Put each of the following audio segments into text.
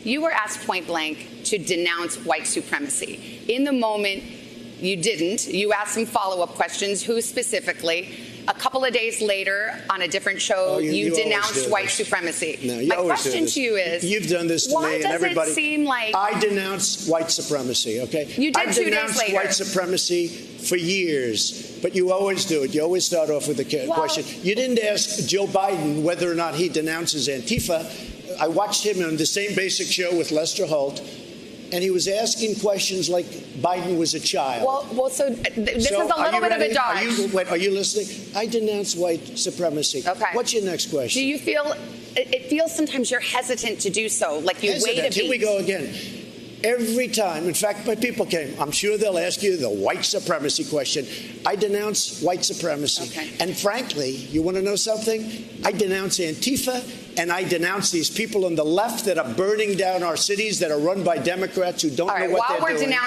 You were asked point blank to denounce white supremacy. In the moment, you didn't. You asked some follow-up questions. Who specifically? A couple of days later, on a different show, you denounced white supremacy. No, you My always question do this. to you is, You've done this to me and everybody. Why does it seem like I denounce white supremacy? Okay, you did I've 2 days denounced later. white supremacy for years, but you always do it. You always start off with a question. You didn't ask Joe Biden whether or not he denounces Antifa. I watched him on the same basic show with Lester Holt, and he was asking questions like Biden was a child. Well, so this is a little bit of a dodge. Are you listening? I denounce white supremacy. Okay. What's your next question? Do you feel, it feels sometimes you're hesitant to do so, like you wait a beat. Here we go again. Every time, in fact, my people came, I'm sure they'll ask you the white supremacy question. I denounce white supremacy. Okay. And frankly, you want to know something? I denounce Antifa, and I denounce these people on the left that are burning down our cities that are run by Democrats who don't know what they're doing.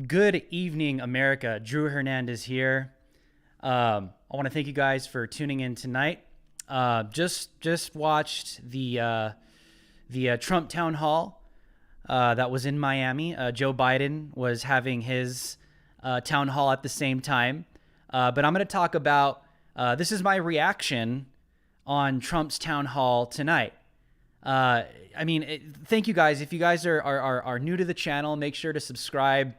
Good evening, America. Drew Hernandez here. I want to thank you guys for tuning in tonight. Just watched the Trump town hall that was in Miami. Joe Biden was having his town hall at the same time. But I'm going to talk about, this is my reaction on Trump's town hall tonight. Thank you guys. If you guys are new to the channel, make sure to subscribe.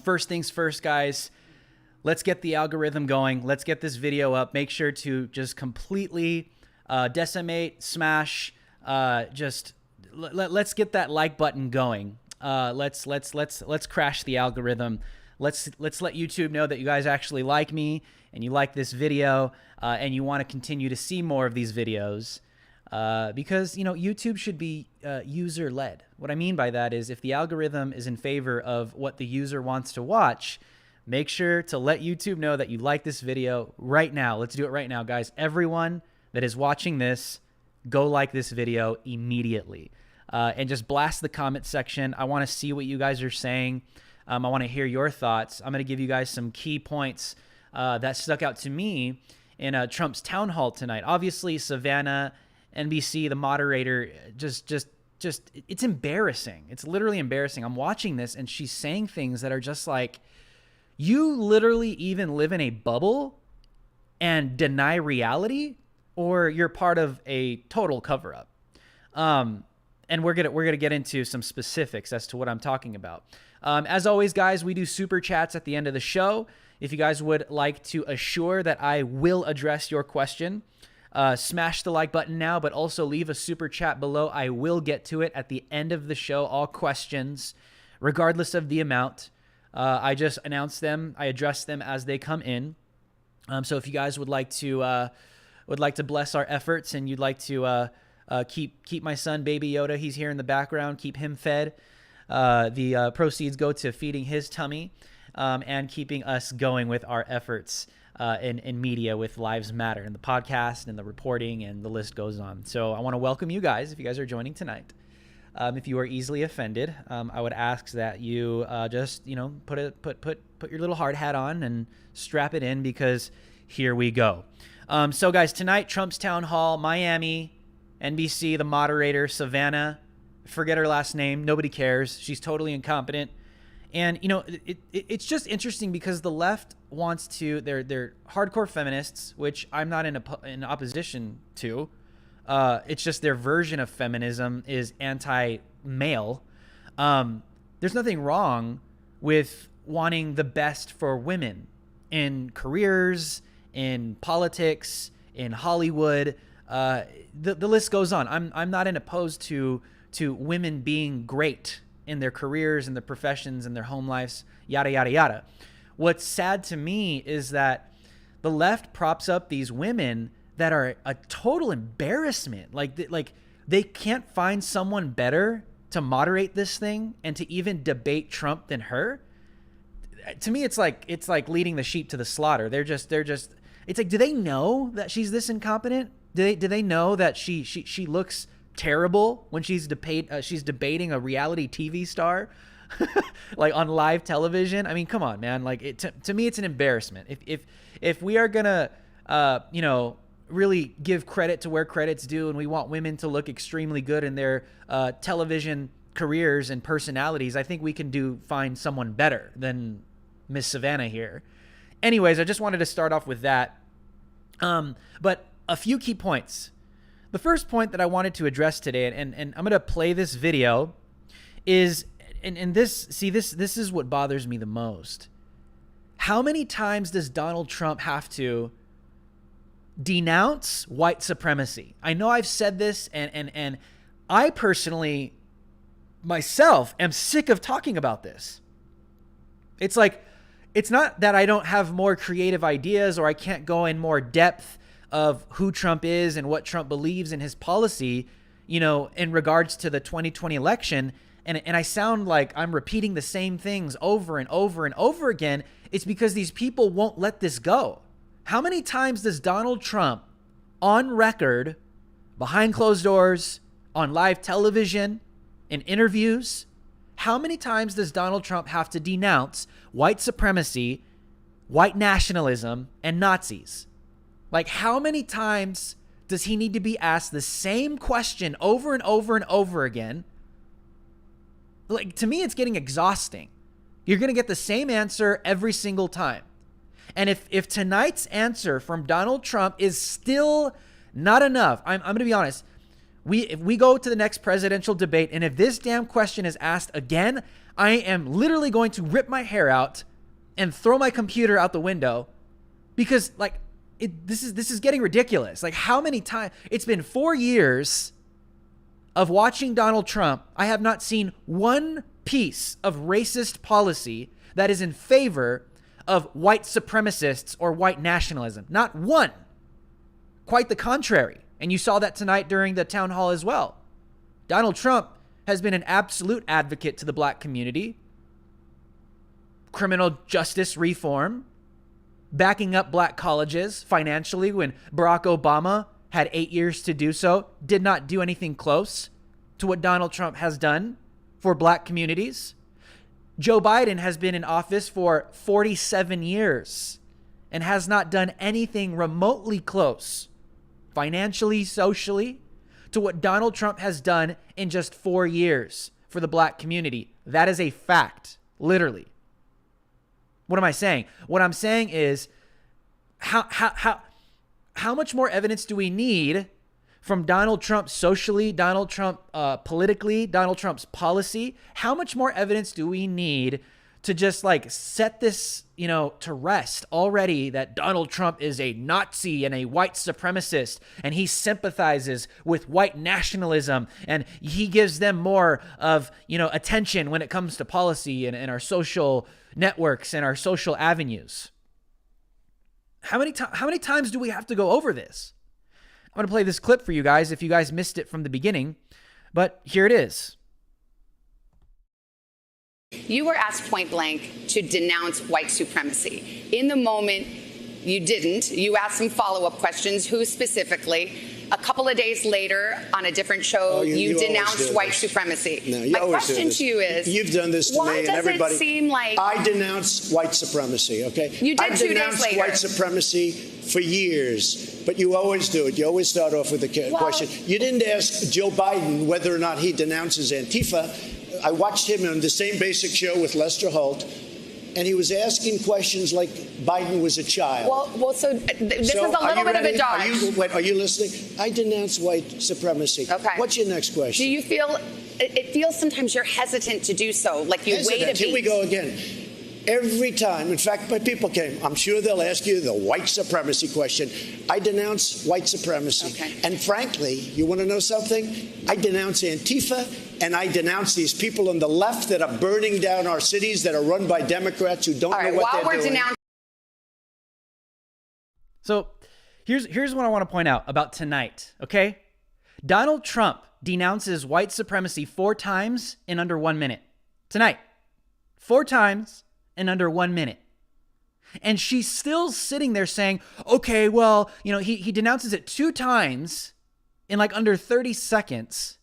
First things first, guys, let's get the algorithm going. Let's get this video up. Make sure to just completely decimate, smash, let's get that like button going. Let's crash the algorithm. Let's let YouTube know that you guys actually like me and you like this video, and you want to continue to see more of these videos, because YouTube should be user led. What I mean by that is, if the algorithm is in favor of what the user wants to watch, make sure to let YouTube know that you like this video right now. Let's do it right now, guys. Everyone that is watching this, go like this video immediately, and just blast the comment section. I want to see what you guys are saying. I want to hear your thoughts. I'm going to give you guys some key points that stuck out to me in Trump's town hall tonight. Obviously, Savannah, NBC, the moderator, just it's embarrassing. It's literally embarrassing. I'm watching this and she's saying things that are just like, you literally even live in a bubble and deny reality, or you're part of a total cover-up. And we're gonna get into some specifics as to what I'm talking about. As always, guys, we do super chats at the end of the show. If you guys would like to assure that I will address your question, smash the like button now, but also leave a super chat below. I will get to it at the end of the show. All questions, regardless of the amount. I just announce them. I address them as they come in. So if you guys would like to bless our efforts and you'd like to keep my son, Baby Yoda, he's here in the background, keep him fed. The proceeds go to feeding his tummy and keeping us going with our efforts in media with Lives Matter and the podcast and the reporting, and the list goes on. So I want to welcome you guys if you guys are joining tonight. If you are easily offended, I would ask that you just, put your little hard hat on and strap it in, because here we go. So guys, tonight, Trump's town hall, Miami, NBC, the moderator, Savannah, forget her last name. Nobody cares. She's totally incompetent. And, it's just interesting because the left wants to, they're hardcore feminists, which I'm not in opposition to. It's just their version of feminism is anti-male. There's nothing wrong with wanting the best for women in careers, in politics, in Hollywood. The list goes on. I'm not opposed to women being great in their careers and their professions and their home lives, yada, yada, yada. What's sad to me is that the left props up these women that are a total embarrassment. Like they can't find someone better to moderate this thing and to even debate Trump than her. To me, it's like leading the sheep to the slaughter. They're just, it's like, do they know that she's this incompetent? Do they know that she looks terrible when she's debating a reality TV star like on live television? I mean, come on, man. Like to me, it's an embarrassment. If we are gonna really give credit to where credit's due, and we want women to look extremely good in their television careers and personalities, I think we can find someone better than Miss Savannah here. Anyways, I just wanted to start off with that. But a few key points. The first point that I wanted to address today, and I'm going to play this video, is, and this is what bothers me the most. How many times does Donald Trump have to denounce white supremacy? I know I've said this, and I personally, myself, am sick of talking about this. It's like, it's not that I don't have more creative ideas or I can't go in more depth of who Trump is and what Trump believes in his policy, in regards to the 2020 election. And I sound like I'm repeating the same things over and over and over again. It's because these people won't let this go. How many times does Donald Trump, on record, behind closed doors, on live television, in interviews, how many times does Donald Trump have to denounce white supremacy, white nationalism, and Nazis? Like, how many times does he need to be asked the same question over and over and over again? Like, to me, it's getting exhausting. You're going to get the same answer every single time. And if tonight's answer from Donald Trump is still not enough, I'm going to be honest. If we go to the next presidential debate, and if this damn question is asked again, I am literally going to rip my hair out and throw my computer out the window, because this is getting ridiculous. Like, how many times? It's been 4 years of watching Donald Trump. I have not seen one piece of racist policy that is in favor of white supremacists or white nationalism. Not one. Quite the contrary. And you saw that tonight during the town hall as well. Donald Trump has been an absolute advocate to the black community, criminal justice reform, backing up black colleges financially when Barack Obama had 8 years to do so, did not do anything close to what Donald Trump has done for black communities. Joe Biden has been in office for 47 years and has not done anything remotely close, financially, socially, to what Donald Trump has done in just 4 years for the black community. That is a fact, literally. What am I saying? What I'm saying is, how much more evidence do we need from Donald Trump socially, Donald Trump politically, Donald Trump's policy. How much more evidence do we need to just like set this, to rest already, that Donald Trump is a Nazi and a white supremacist, and he sympathizes with white nationalism, and he gives them more of, attention when it comes to policy and our social networks and our social avenues? How many times do we have to go over this? I'm going to play this clip for you guys if you guys missed it from the beginning, but here it is. You were asked point blank to denounce white supremacy. In the moment, you didn't. You asked some follow-up questions. Who specifically? A couple of days later, on a different show, you denounced white supremacy. No, you My always question do this. to you is, you've done this to me and everybody. Why does it seem like I denounce white supremacy? Okay, you did I've 2 days denounced later. white supremacy for years, but you always do it. You always start off with a question. You didn't ask Joe Biden whether or not he denounces Antifa. I watched him on the same basic show with Lester Holt, and he was asking questions like Biden was a child. So this is a little bit of a dodge. Are you listening? I denounce white supremacy. Okay. What's your next question? Do you feel, it feels sometimes you're hesitant to do so, like you wait a beat. Here we go again. Every time, in fact, my people came, I'm sure they'll ask you the white supremacy question. I denounce white supremacy. Okay. And frankly, you want to know something? I denounce Antifa, and I denounce these people on the left that are burning down our cities, that are run by Democrats who don't know what they're doing. So here's what I want to point out about tonight, okay? Donald Trump denounces white supremacy 4 times in under 1 minute. Tonight. 4 times in under 1 minute. And she's still sitting there saying, okay, well, he denounces it 2 times in like under 30 seconds.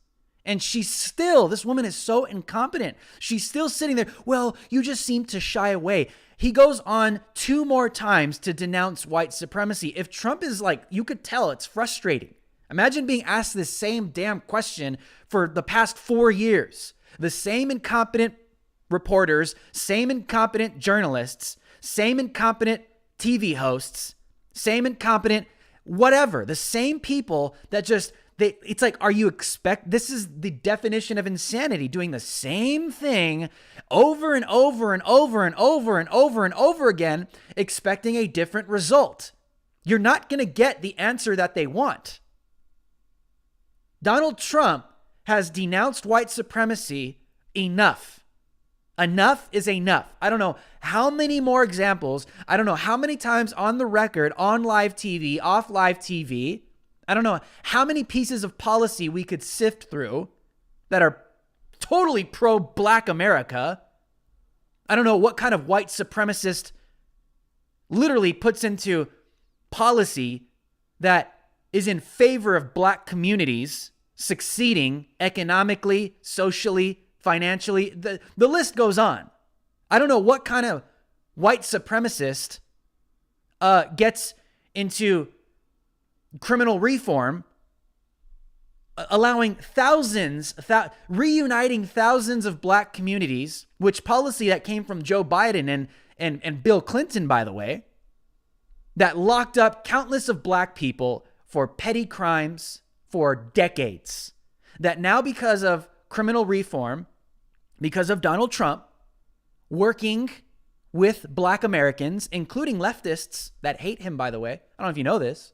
And this woman is so incompetent. She's still sitting there. Well, you just seem to shy away. He goes on 2 more times to denounce white supremacy. If Trump is like, you could tell it's frustrating. Imagine being asked this same damn question for the past 4 years. The same incompetent reporters, same incompetent journalists, same incompetent TV hosts, same incompetent whatever. The same people that it's like, this is the definition of insanity, doing the same thing over and over and over and over and over and over again, expecting a different result. You're not going to get the answer that they want. Donald Trump has denounced white supremacy enough. Enough is enough. I don't know how many more examples. I don't know how many times on the record, on live TV, off live TV. I don't know how many pieces of policy we could sift through that are totally pro-Black America. I don't know what kind of white supremacist literally puts into policy that is in favor of Black communities succeeding economically, socially, financially. The list goes on. I don't know what kind of white supremacist gets into criminal reform, allowing reuniting thousands of Black communities, which policy that came from Joe Biden and Bill Clinton, by the way, that locked up countless of Black people for petty crimes for decades. That now, because of criminal reform, because of Donald Trump working with Black Americans, including leftists that hate him, by the way. I don't know if you know this.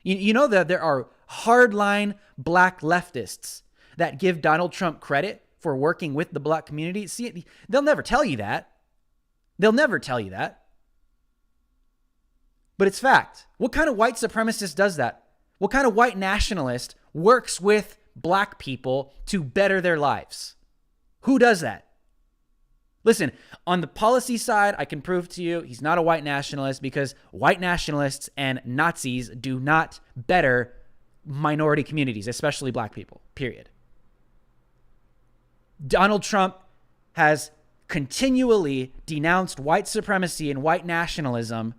You know that there are hardline Black leftists that give Donald Trump credit for working with the Black community. See, they'll never tell you that. They'll never tell you that. But it's fact. What kind of white supremacist does that? What kind of white nationalist works with Black people to better their lives? Who does that? Listen, on the policy side, I can prove to you he's not a white nationalist, because white nationalists and Nazis do not better minority communities, especially Black people, period. Donald Trump has continually denounced white supremacy and white nationalism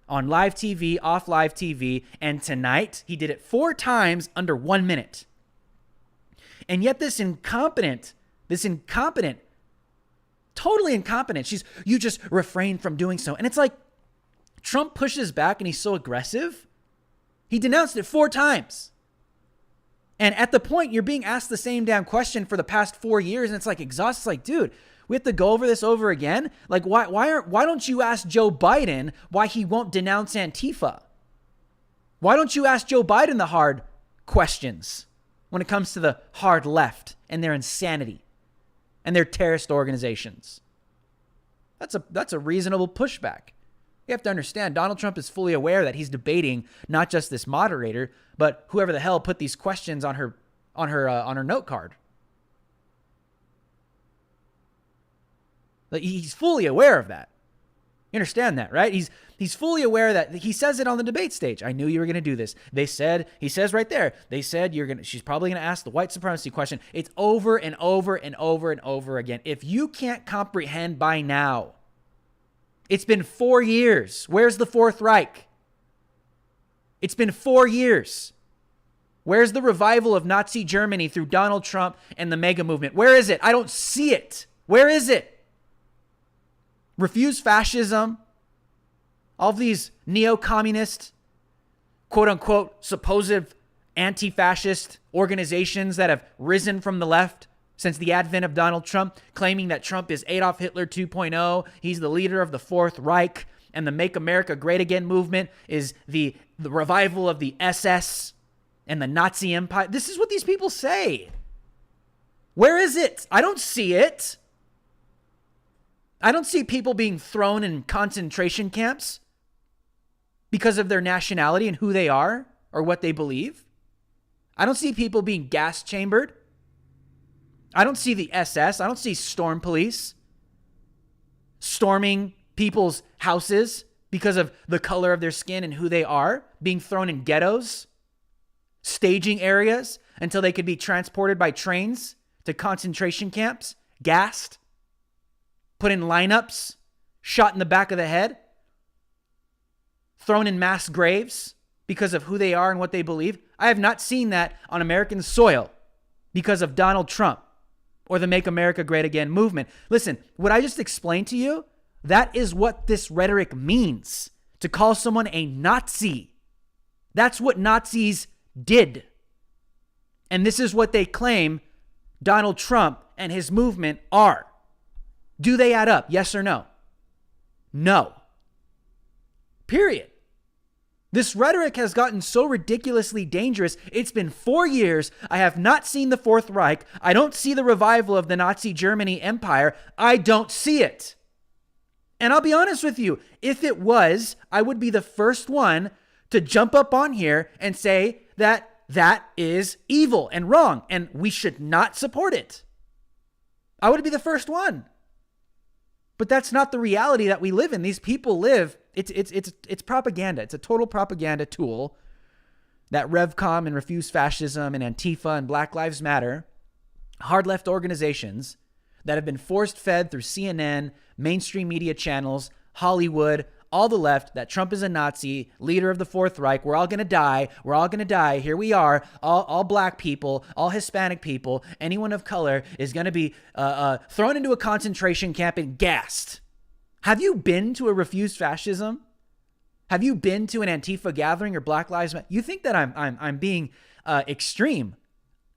on live TV, off live TV, and tonight he did it 4 times under 1 minute. And yet this incompetent, totally incompetent, you just refrain from doing so. And it's like Trump pushes back and he's so aggressive. He denounced it 4 times. And at the point you're being asked the same damn question for the past 4 years, and it's like exhausted. It's like, dude, we have to go over this over again. Like, why don't you ask Joe Biden why he won't denounce Antifa? Why don't you ask Joe Biden the hard questions when it comes to the hard left and their insanity and their terrorist organizations? That's a reasonable pushback. You have to understand, Donald Trump is fully aware that he's debating not just this moderator, but whoever the hell put these questions on her note card. Like, he's fully aware of that. You understand that, right? He's fully aware that he says it on the debate stage. I knew you were going to do this. He says right there, she's probably going to ask the white supremacy question. It's over and over and over and over again. If you can't comprehend by now, it's been 4 years. Where's the Fourth Reich? It's been 4 years. Where's the revival of Nazi Germany through Donald Trump and the MAGA movement? Where is it? I don't see it. Where is it? Refuse fascism. All of these neo-communist, quote-unquote, supposed anti-fascist organizations that have risen from the left since the advent of Donald Trump, claiming that Trump is Adolf Hitler 2.0, he's the leader of the Fourth Reich, and the Make America Great Again movement is the revival of the SS and the Nazi Empire. This is what these people say. Where is it? I don't see it. I don't see people being thrown in concentration camps because of their nationality and who they are or what they believe. I don't see people being gas chambered. I don't see the SS. I don't see storm police storming people's houses because of the color of their skin and who they are, being thrown in ghettos, staging areas until they could be transported by trains to concentration camps, gassed, put in lineups, shot in the back of the head, thrown in mass graves because of who they are and what they believe. I have not seen that on American soil because of Donald Trump or the Make America Great Again movement. Listen, what I just explained to you, that is what this rhetoric means. To call someone a Nazi. That's what Nazis did. And this is what they claim Donald Trump and his movement are. Do they add up? Yes or no? No. Period. This rhetoric has gotten so ridiculously dangerous. It's been 4 years. I have not seen the Fourth Reich. I don't see the revival of the Nazi Germany Empire. I don't see it. And I'll be honest with you, if it was, I would be the first one to jump up on here and say that that is evil and wrong and we should not support it. I would be the first one. But that's not the reality that we live in. These people live. It's propaganda. It's a total propaganda tool that Revcom and Refuse Fascism and Antifa and Black Lives Matter, hard left organizations that have been forced fed through CNN, mainstream media channels, Hollywood, all the left, that Trump is a Nazi, leader of the Fourth Reich. We're all going to die. We're all going to die. Here we are. All black people, all Hispanic people, anyone of color is going to be thrown into a concentration camp and gassed. Have you been to a Refuse Fascism? Have you been to an Antifa gathering or Black Lives Matter? You think that I'm being extreme.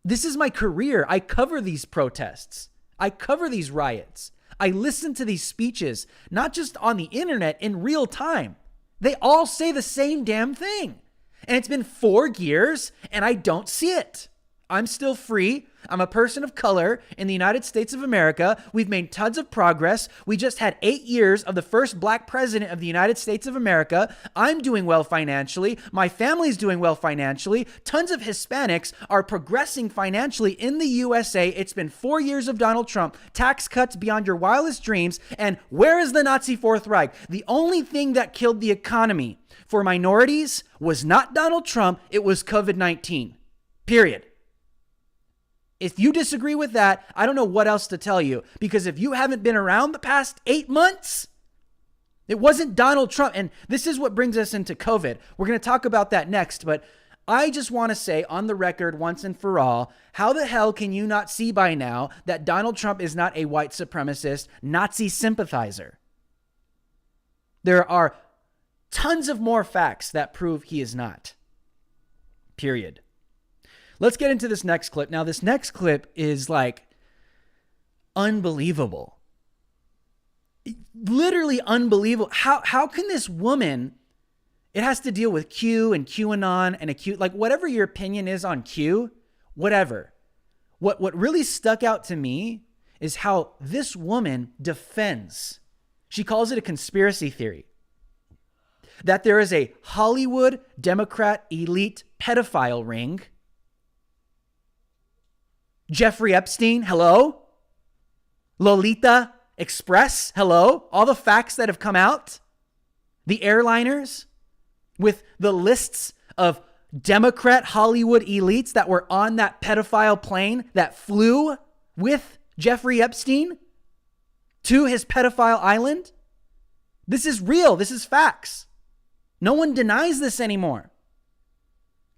This is my career. I cover these protests. I cover these riots. I listen to these speeches, not just on the internet, in real time. They all say the same damn thing. And it's been 4 years and I don't see it. I'm still free. I'm a person of color in the United States of America. We've made tons of progress. We just had 8 years of the first black president of the United States of America. I'm doing well financially. My family's doing well financially. Tons of Hispanics are progressing financially in the USA. It's been 4 years of Donald Trump, tax cuts beyond your wildest dreams. And where is the Nazi Fourth Reich? The only thing that killed the economy for minorities was not Donald Trump. It was COVID-19. Period. If you disagree with that, I don't know what else to tell you. Because if you haven't been around the past 8 months, it wasn't Donald Trump. And this is what brings us into COVID. We're going to talk about that next. But I just want to say on the record once and for all, how the hell can you not see by now that Donald Trump is not a white supremacist, Nazi sympathizer? There are tons of more facts that prove he is not. Period. Let's get into this next clip. Now, this next clip is like unbelievable. Literally unbelievable. How can this woman, it has to deal with Q and QAnon and like whatever your opinion is on Q, whatever. What really stuck out to me is how this woman defends. She calls it a conspiracy theory that there is a Hollywood Democrat elite pedophile ring. Jeffrey Epstein, hello? Lolita Express, hello? All the facts that have come out. The airliners with the lists of Democrat Hollywood elites that were on that pedophile plane that flew with Jeffrey Epstein to his pedophile island. This is real. This is facts. No one denies this anymore.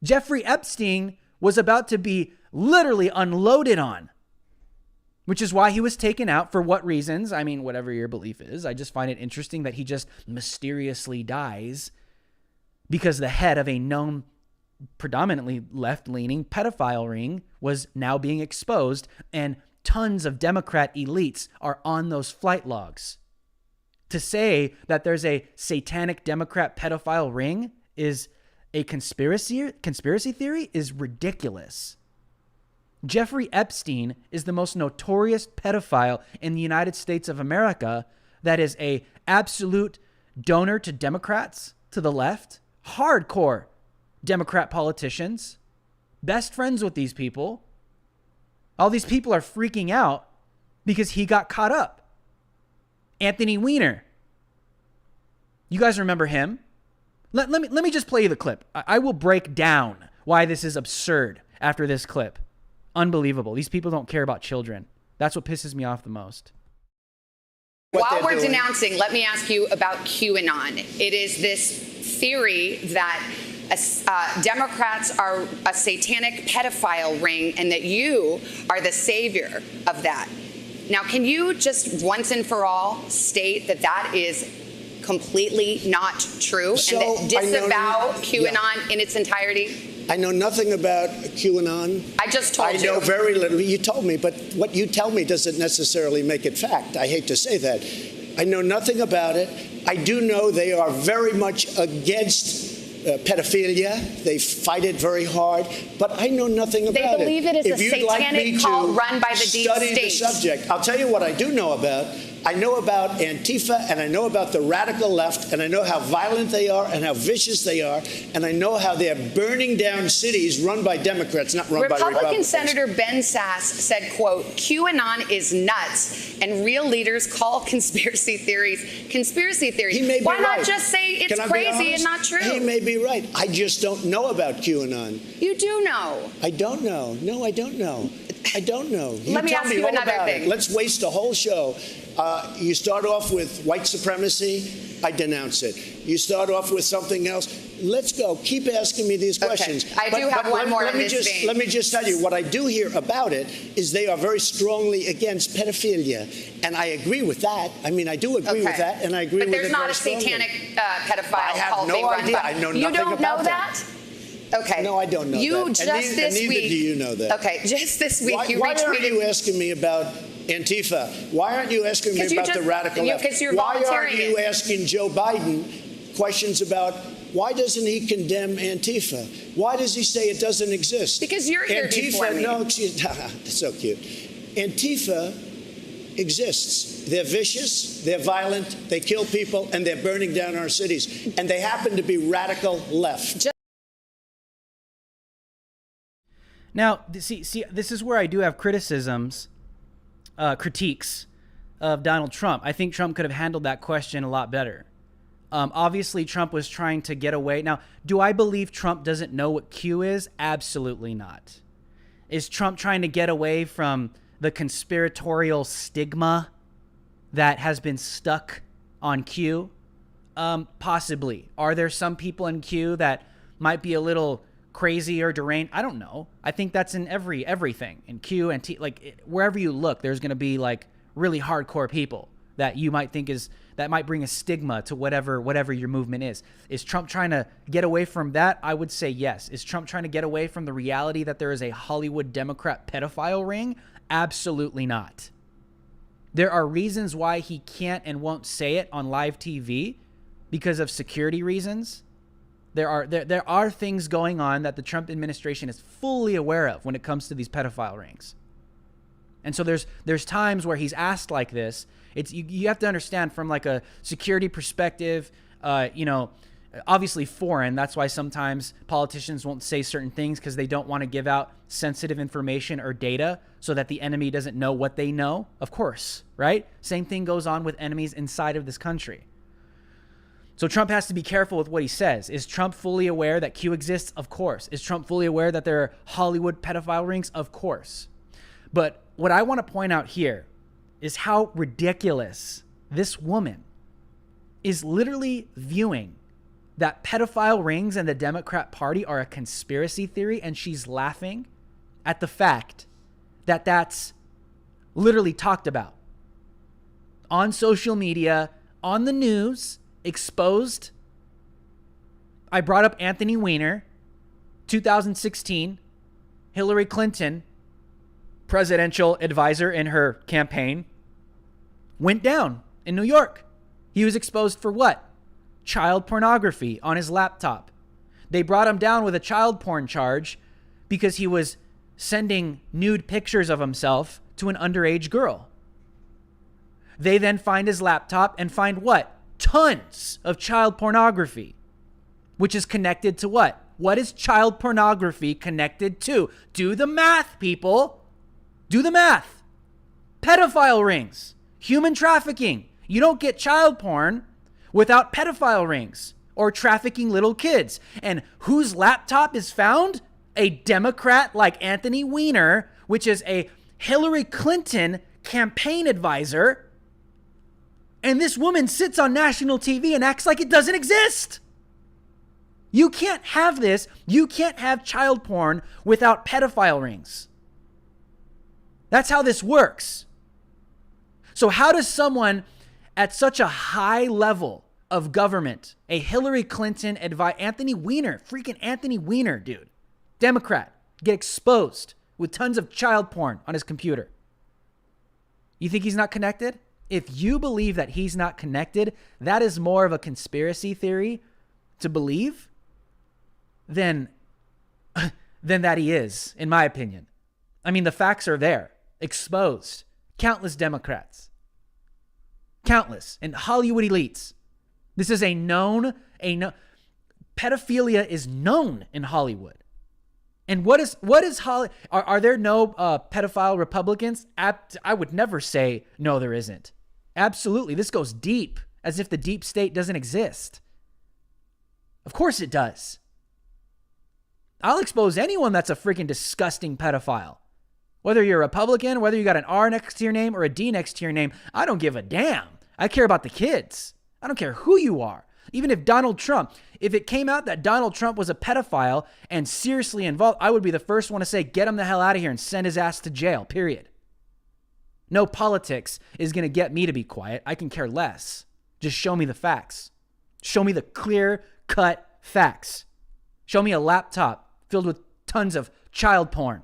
Jeffrey Epstein was about to be literally unloaded on, which is why he was taken out. For what reasons? I mean, whatever your belief is. I just find it interesting that he just mysteriously dies because the head of a known predominantly left-leaning pedophile ring was now being exposed, and tons of Democrat elites are on those flight logs. To say that there's a satanic Democrat pedophile ring is a conspiracy theory is ridiculous. Jeffrey Epstein is the most notorious pedophile in the United States of America that is a absolute donor to Democrats, to the left, hardcore Democrat politicians, best friends with these people. All these people are freaking out because he got caught up. Anthony Weiner. You guys remember him? Let me just play you the clip. I will break down why this is absurd after this clip. Unbelievable. These people don't care about children. That's what pisses me off the most. While we're denouncing, let me ask you about QAnon. It is this theory that Democrats are a satanic pedophile ring and that you are the savior of that. Now, can you just once and for all state that that is completely not true and that disavow QAnon in its entirety? I know nothing about QAnon. I just told you. I know very little. You told me, but what you tell me doesn't necessarily make it fact. I hate to say that. I know nothing about it. I do know they are very much against pedophilia. They fight it very hard, but I know nothing about it. They believe it is a satanic cult run by the deep state. Study the subject. I'll tell you what I do know about. I know about Antifa, and I know about the radical left, and I know how violent they are and how vicious they are, and I know how they're burning down cities run by Democrats, not run by Republicans. Republican Senator Ben Sass said, quote, QAnon is nuts, and real leaders call conspiracy theories conspiracy theories. He may be Why right. not just say it's crazy and not true? He may be right. I just don't know about QAnon. You do know. I don't know. No, I don't know. I don't know. Let me ask you another thing. Let's waste a whole show. You start off with white supremacy, I denounce it. You start off with something else, let's go. Keep asking me these questions. I do have one more in this vein. Let me just tell you, what I do hear about it is they are very strongly against pedophilia. And I agree with that. I mean, I do agree with that, and I agree with it very strongly. But there's not a satanic pedophile cult being run by. I have no idea. I know nothing about that. You don't know that? Okay. No, I don't know that. Neither do you know that. Okay, just this week you retweeted. Why aren't you asking me about Antifa? Why aren't you asking me about the radical left? Because you're why volunteering aren't you asking Joe Biden questions about why doesn't he condemn Antifa? Why does he say it doesn't exist? Because you're here before me. No, it's so cute. Antifa exists. They're vicious, they're violent, they kill people, and they're burning down our cities. And they happen to be radical left. Now, see, this is where I do have critiques of Donald Trump. I think Trump could have handled that question a lot better. Obviously, Trump was trying to get away. Now, do I believe Trump doesn't know what Q is? Absolutely not. Is Trump trying to get away from the conspiratorial stigma that has been stuck on Q? Possibly. Are there some people in Q that might be a little crazy or deranged? I don't know. I think that's in everything in Q and T. Like wherever you look, there's going to be like really hardcore people that you might think that might bring a stigma to whatever your movement is. Is Trump trying to get away from that? I would say yes. Is Trump trying to get away from the reality that there is a Hollywood Democrat pedophile ring? Absolutely not. There are reasons why he can't and won't say it on live TV because of security reasons. There are things going on that the Trump administration is fully aware of when it comes to these pedophile rings. And so there's times where he's asked like this. It's you have to understand from like a security perspective, obviously foreign. That's why sometimes politicians won't say certain things because they don't want to give out sensitive information or data so that the enemy doesn't know what they know. Of course, right? Same thing goes on with enemies inside of this country. So Trump has to be careful with what he says. Is Trump fully aware that Q exists? Of course. Is Trump fully aware that there are Hollywood pedophile rings? Of course. But what I want to point out here is how ridiculous this woman is literally viewing that pedophile rings and the Democrat Party are a conspiracy theory, and she's laughing at the fact that that's literally talked about on social media, on the news, exposed. I brought up Anthony Weiner, 2016, Hillary Clinton, presidential advisor in her campaign, went down in New York. He was exposed for what? Child pornography on his laptop. They brought him down with a child porn charge because he was sending nude pictures of himself to an underage girl. They then find his laptop and find what? Tons of child pornography, which is connected to what? What is child pornography connected to? Do the math, people. Do the math. Pedophile rings, human trafficking. You don't get child porn without pedophile rings or trafficking little kids. And whose laptop is found? A Democrat like Anthony Weiner, which is a Hillary Clinton campaign advisor. And this woman sits on national TV and acts like it doesn't exist. You can't have this. You can't have child porn without pedophile rings. That's how this works. So how does someone at such a high level of government, a Hillary Clinton Anthony Weiner, freaking Anthony Weiner, dude, Democrat, get exposed with tons of child porn on his computer? You think he's not connected? If you believe that he's not connected, that is more of a conspiracy theory to believe than that he is, in my opinion. I mean, the facts are there, exposed. Countless Democrats. Countless. And Hollywood elites. This is pedophilia is known in Hollywood. And what is Hollywood? Are there no pedophile Republicans? I would never say no, there isn't. Absolutely. This goes deep, as if the deep state doesn't exist. Of course it does. I'll expose anyone that's a freaking disgusting pedophile. Whether you're a Republican, whether you got an R next to your name or a D next to your name, I don't give a damn. I care about the kids. I don't care who you are. Even if Donald Trump, if it came out that Donald Trump was a pedophile and seriously involved, I would be the first one to say, get him the hell out of here and send his ass to jail, period. No politics is going to get me to be quiet. I can care less. Just show me the facts. Show me the clear-cut facts. Show me a laptop filled with tons of child porn.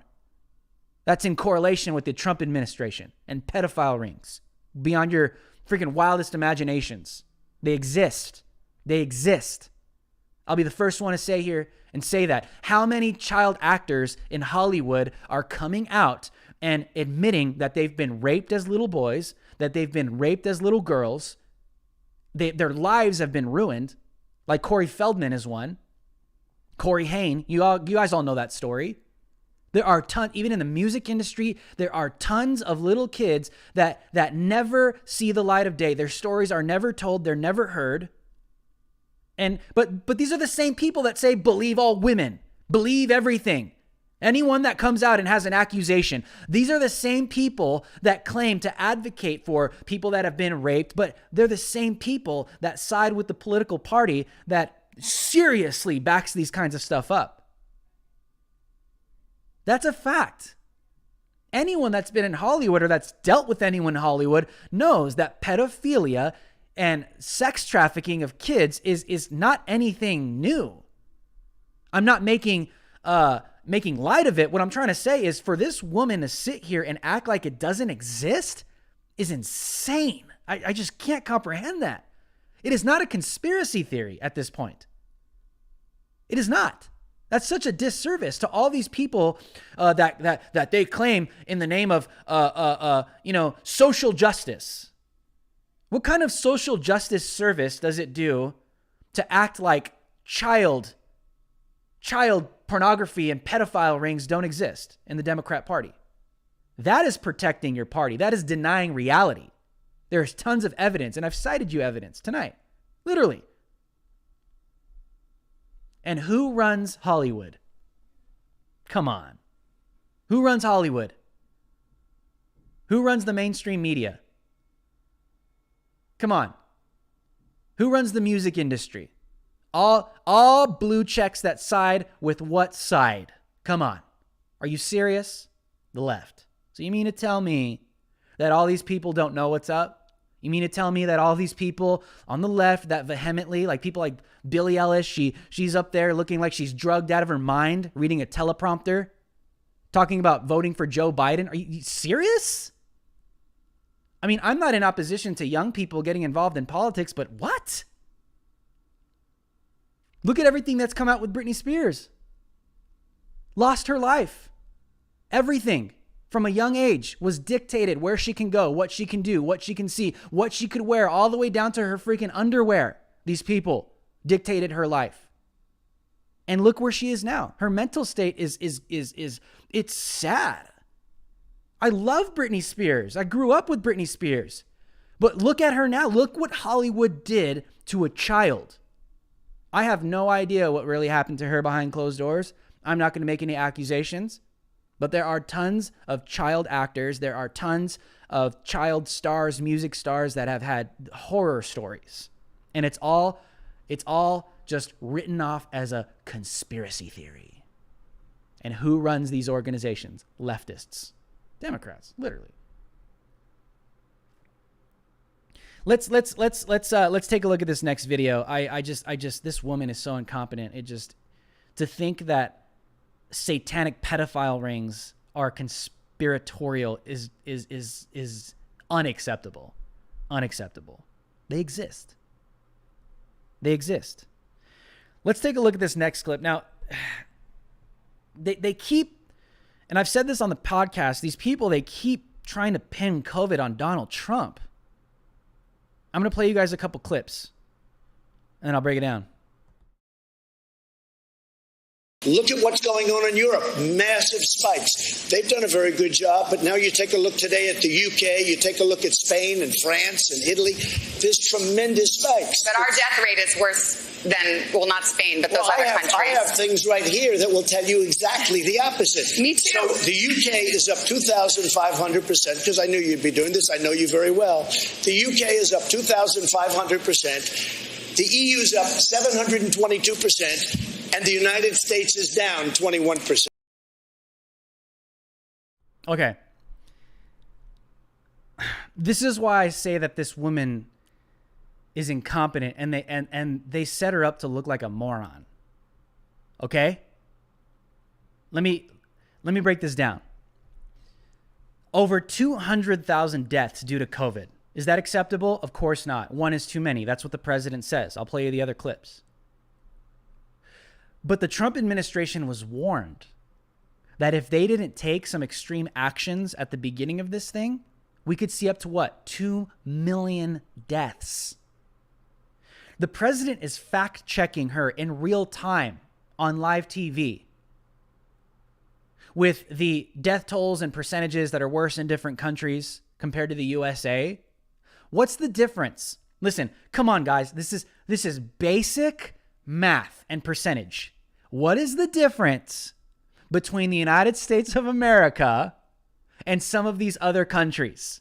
That's in correlation with the Trump administration and pedophile rings. Beyond your freaking wildest imaginations. They exist. They exist. I'll be the first one to say here and say that. How many child actors in Hollywood are coming out and admitting that they've been raped as little boys, that they've been raped as little girls, their lives have been ruined, like Corey Feldman is one. Corey Haim, you guys all know that story. There are tons, even in the music industry, there are tons of little kids that never see the light of day. Their stories are never told, they're never heard. But these are the same people that say, believe all women, believe everything. Anyone that comes out and has an accusation, these are the same people that claim to advocate for people that have been raped, but they're the same people that side with the political party that seriously backs these kinds of stuff up. That's a fact. Anyone that's been in Hollywood or that's dealt with anyone in Hollywood knows that pedophilia and sex trafficking of kids is not anything new. I'm not making light of it. What I'm trying to say is for this woman to sit here and act like it doesn't exist is insane. I just can't comprehend that. It is not a conspiracy theory at this point. It is not. That's such a disservice to all these people that they claim in the name of social justice. What kind of social justice service does it do to act like child pornography and pedophile rings don't exist in the Democrat Party? That is protecting your party. That is denying reality. There's tons of evidence, and I've cited you evidence tonight, literally. And who runs Hollywood? Come on. Who runs Hollywood? Who runs the mainstream media? Come on. Who runs the music industry? All blue checks that side with what side? Come on. Are you serious? The left. So you mean to tell me that all these people don't know what's up? You mean to tell me that all these people on the left that vehemently, like people like Billie Eilish, she's up there looking like she's drugged out of her mind, reading a teleprompter, talking about voting for Joe Biden? Are you serious? I mean, I'm not in opposition to young people getting involved in politics, but what? Look at everything that's come out with Britney Spears. Lost her life. Everything from a young age was dictated where she can go, what she can do, what she can see, what she could wear, all the way down to her freaking underwear. These people dictated her life. And look where she is now. Her mental state is it's sad. I love Britney Spears. I grew up with Britney Spears. But look at her now. Look what Hollywood did to a child. I have no idea what really happened to her behind closed doors. I'm not going to make any accusations. But there are tons of child actors. There are tons of child stars, music stars that have had horror stories. And it's all just written off as a conspiracy theory. And who runs these organizations? Leftists. Democrats, literally. Let's take a look at this next video. I just this woman is so incompetent. To think that satanic pedophile rings are conspiratorial is unacceptable. Unacceptable. They exist. Let's take a look at this next clip. Now, they keep, and I've said this on the podcast, these people, they keep trying to pin COVID on Donald Trump. I'm going to play you guys a couple clips, and then I'll break it down. Look at what's going on in Europe. Massive spikes. They've done a very good job, but now you take a look today at the UK, you take a look at Spain and France and Italy. There's tremendous spikes. But our death rate is worse than, well, not Spain, but those other countries. I have things right here that will tell you exactly the opposite. Me too. So the UK is up 2,500%, because I knew you'd be doing this. I know you very well. The UK is up 2,500%. The EU is up 722%. And the United States is down 21%. Okay. This is why I say that this woman is incompetent, and they set her up to look like a moron. Okay? Let me break this down. Over 200,000 deaths due to COVID. Is that acceptable? Of course not. One is too many. That's what the president says. I'll play you the other clips. But the Trump administration was warned that if they didn't take some extreme actions at the beginning of this thing, we could see up to what? 2 million deaths. The president is fact-checking her in real time on live TV with the death tolls and percentages that are worse in different countries compared to the USA. What's the difference? Listen, come on, guys. This is basic math and percentage. What is the difference between the United States of America and some of these other countries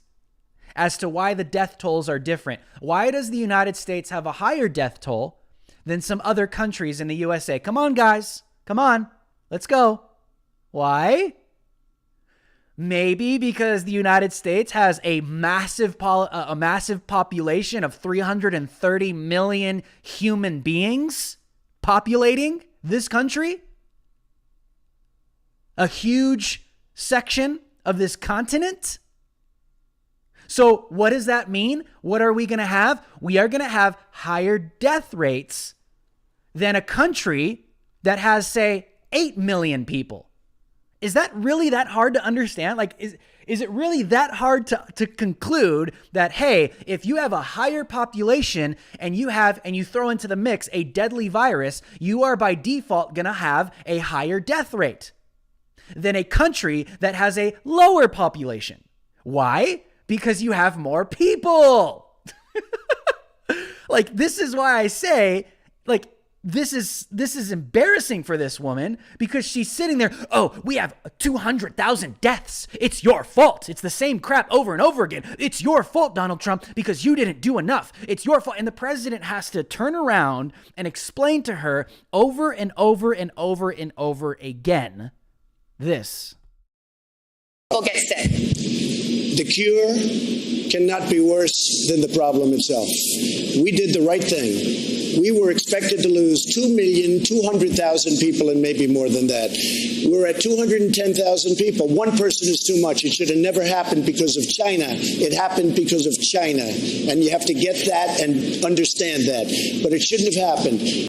as to why the death tolls are different? Why does the United States have a higher death toll than some other countries in the USA? Come on, guys. Come on. Let's go. Why? Maybe because the United States has a massive population of 330 million human beings populating this country. A huge section of this continent. So what does that mean? What are we going to have? We are going to have higher death rates than a country that has, say, 8 million people. Is that really that hard to understand? Like, is it really that hard to conclude that, hey, if you have a higher population and you throw into the mix a deadly virus, you are by default going to have a higher death rate than a country that has a lower population? Why? Because you have more people. Like, this is why I say, like, this is embarrassing for this woman, because she's sitting there, oh, we have 200,000 deaths. It's your fault. It's the same crap over and over again. It's your fault, Donald Trump, because you didn't do enough. It's your fault. And the president has to turn around and explain to her over and over and over and over again this. People get sick. The cure cannot be worse than the problem itself. We did the right thing. We were expected to lose 2,200,000 people and maybe more than that. We're at 210,000 people. One person is too much. It should have never happened because of China. It happened because of China. And you have to get that and understand that. But it shouldn't have happened.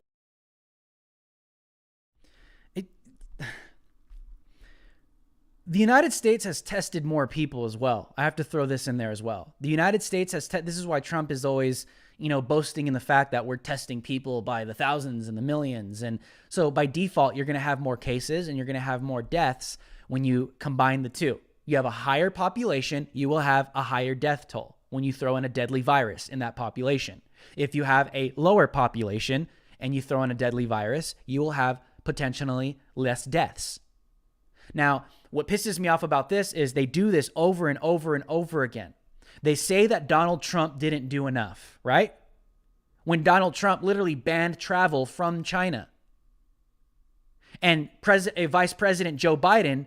The United States has tested more people as well. I have to throw this in there as well. The United States has this is why Trump is always, boasting in the fact that we're testing people by the thousands and the millions. And so by default, you're going to have more cases and you're going to have more deaths when you combine the two. You have a higher population, you will have a higher death toll when you throw in a deadly virus in that population. If you have a lower population and you throw in a deadly virus, you will have potentially less deaths. Now, what pisses me off about this is they do this over and over and over again. They say that Donald Trump didn't do enough, right? When Donald Trump literally banned travel from China. And Vice President Joe Biden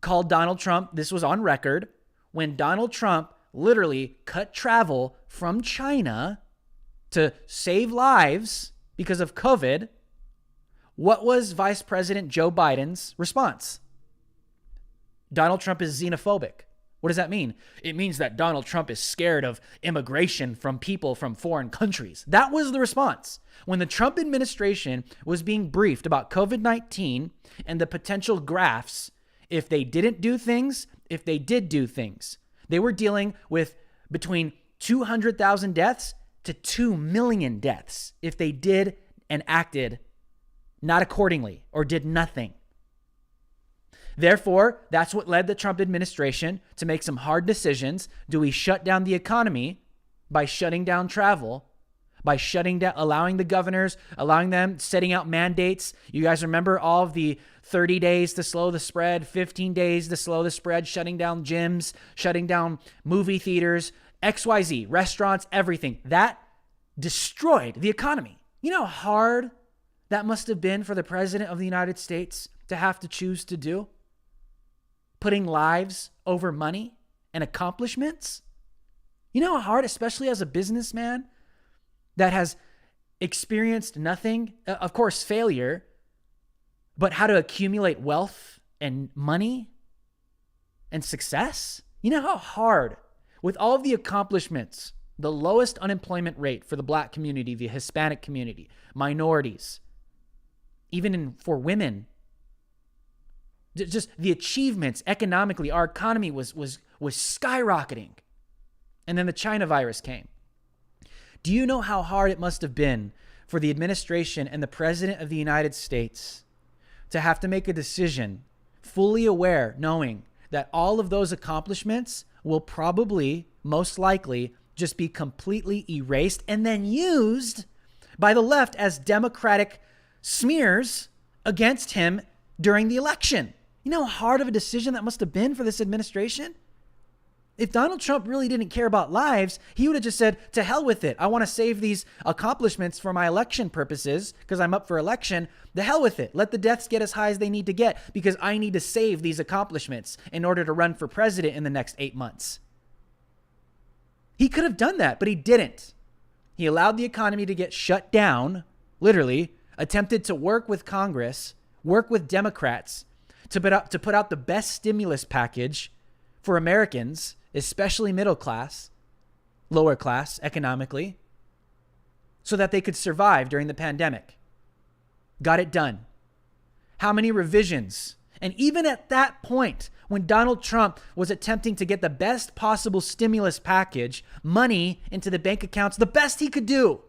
called Donald Trump, this was on record, when Donald Trump literally cut travel from China to save lives because of COVID. What was Vice President Joe Biden's response? Donald Trump is xenophobic. What does that mean? It means that Donald Trump is scared of immigration from people from foreign countries. That was the response. When the Trump administration was being briefed about COVID-19 and the potential grafts, if they didn't do things, if they did do things, they were dealing with between 200,000 deaths to 2 million deaths if they did and acted not accordingly or did nothing. Therefore, that's what led the Trump administration to make some hard decisions. Do we shut down the economy by shutting down travel, by shutting down, allowing the governors, allowing them, setting out mandates? You guys remember all of the 30 days to slow the spread, 15 days to slow the spread, shutting down gyms, shutting down movie theaters, XYZ, restaurants, everything. That destroyed the economy. You know how hard that must have been for the president of the United States to have to choose to do? Putting lives over money and accomplishments? You know how hard, especially as a businessman that has experienced nothing, of course, failure, but how to accumulate wealth and money and success? You know how hard, with all of the accomplishments, the lowest unemployment rate for the Black community, the Hispanic community, minorities, even for women, just the achievements economically, our economy was skyrocketing. And then the China virus came. Do you know how hard it must have been for the administration and the president of the United States to have to make a decision, fully aware, knowing that all of those accomplishments will probably, most likely, just be completely erased and then used by the left as Democratic smears against him during the election? You know how hard of a decision that must have been for this administration? If Donald Trump really didn't care about lives, he would have just said, to hell with it. I want to save these accomplishments for my election purposes because I'm up for election. The hell with it. Let the deaths get as high as they need to get because I need to save these accomplishments in order to run for president in the next 8 months. He could have done that, but he didn't. He allowed the economy to get shut down, literally, attempted to work with Congress, work with Democrats to put out the best stimulus package for Americans, especially middle class, lower class economically, so that they could survive during the pandemic. Got it done. How many revisions? And even at that point, when Donald Trump was attempting to get the best possible stimulus package, money into the bank accounts, the best he could do.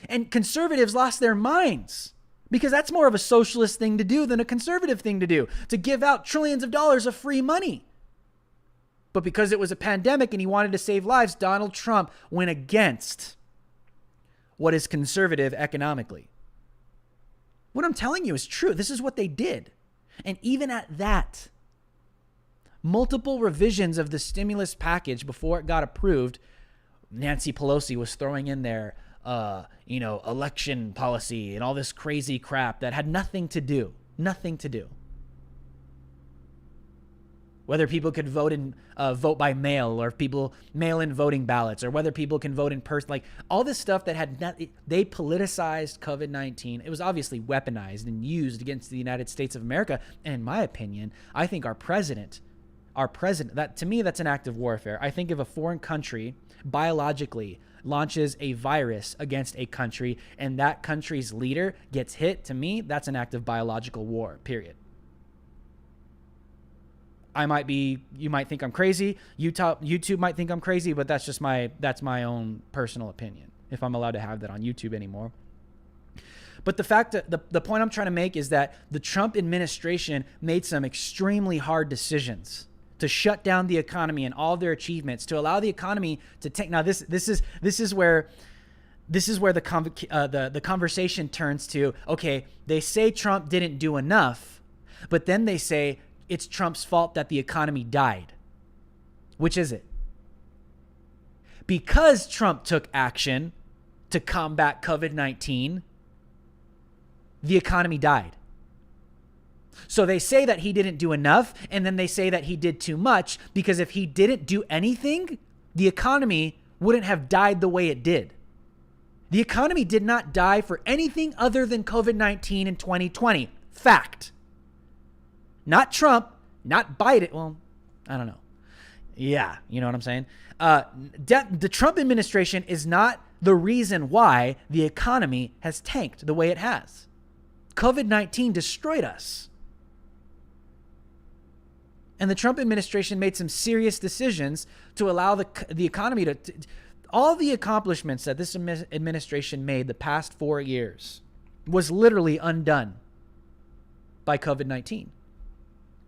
And conservatives lost their minds because that's more of a socialist thing to do than a conservative thing to do, to give out trillions of dollars of free money. But because it was a pandemic and he wanted to save lives, Donald Trump went against what is conservative economically. What I'm telling you is true. This is what they did. And even at that, multiple revisions of the stimulus package before it got approved, Nancy Pelosi was throwing in there, election policy and all this crazy crap that had nothing to do. Whether people could vote by mail, or if people mail in voting ballots, or whether people can vote in person, like all this stuff that they politicized COVID-19. It was obviously weaponized and used against the United States of America. And in my opinion, I think our president, that to me, that's an act of warfare. I think if a foreign country biologically launches a virus against a country and that country's leader gets hit, to me, that's an act of biological war, period. You might think I'm crazy. YouTube might think I'm crazy, but that's my own personal opinion, if I'm allowed to have that on YouTube anymore. But the point I'm trying to make is that the Trump administration made some extremely hard decisions to shut down the economy and all of their achievements, to allow the economy to tank. Now this is where the conversation turns to, okay, they say Trump didn't do enough, but then they say it's Trump's fault that the economy died. Which is it? Because Trump took action to combat COVID-19, the economy died. So they say that he didn't do enough, and then they say that he did too much, because if he didn't do anything, the economy wouldn't have died the way it did. The economy did not die for anything other than COVID-19 in 2020. Fact. Not Trump, not Biden. Well, I don't know. Yeah, you know what I'm saying? The Trump administration is not the reason why the economy has tanked the way it has. COVID-19 destroyed us. And the Trump administration made some serious decisions to allow the economy to all the accomplishments that this administration made the past 4 years was literally undone by COVID-19.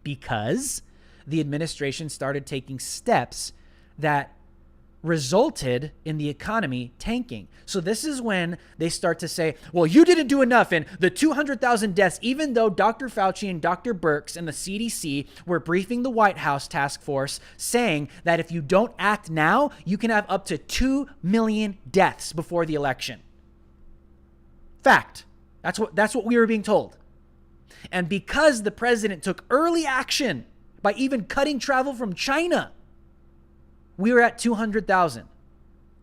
Because the administration started taking steps that resulted in the economy tanking. So this is when they start to say, well, you didn't do enough. And the 200,000 deaths, even though Dr. Fauci and Dr. Birx and the CDC were briefing the White House task force saying that if you don't act now, you can have up to 2 million deaths before the election. Fact. That's what we were being told. And because the president took early action by even cutting travel from China, we were at 200,000,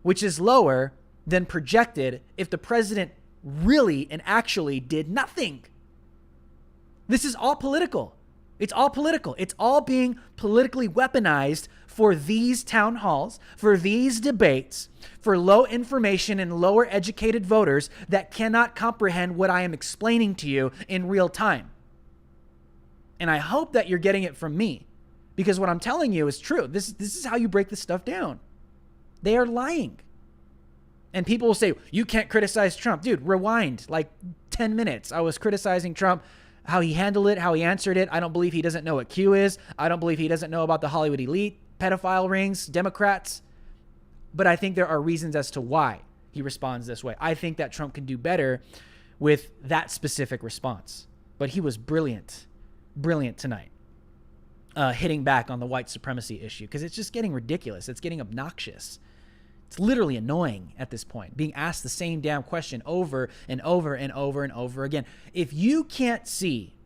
which is lower than projected if the president really and actually did nothing. This is all political. It's all political. It's all being politically weaponized for these town halls, for these debates, for low information and lower educated voters that cannot comprehend what I am explaining to you in real time. And I hope that you're getting it from me, because what I'm telling you is true. This is how you break this stuff down. They are lying. And people will say, you can't criticize Trump. Dude, rewind like 10 minutes. I was criticizing Trump, how he handled it, how he answered it. I don't believe he doesn't know what Q is. I don't believe he doesn't know about the Hollywood elite, pedophile rings, Democrats. But I think there are reasons as to why he responds this way. I think that Trump can do better with that specific response. But he was brilliant tonight. hitting back on the white supremacy issue, because it's just getting ridiculous. It's getting obnoxious. It's literally annoying at this point, being asked the same damn question over and over and over and over again. If you can't see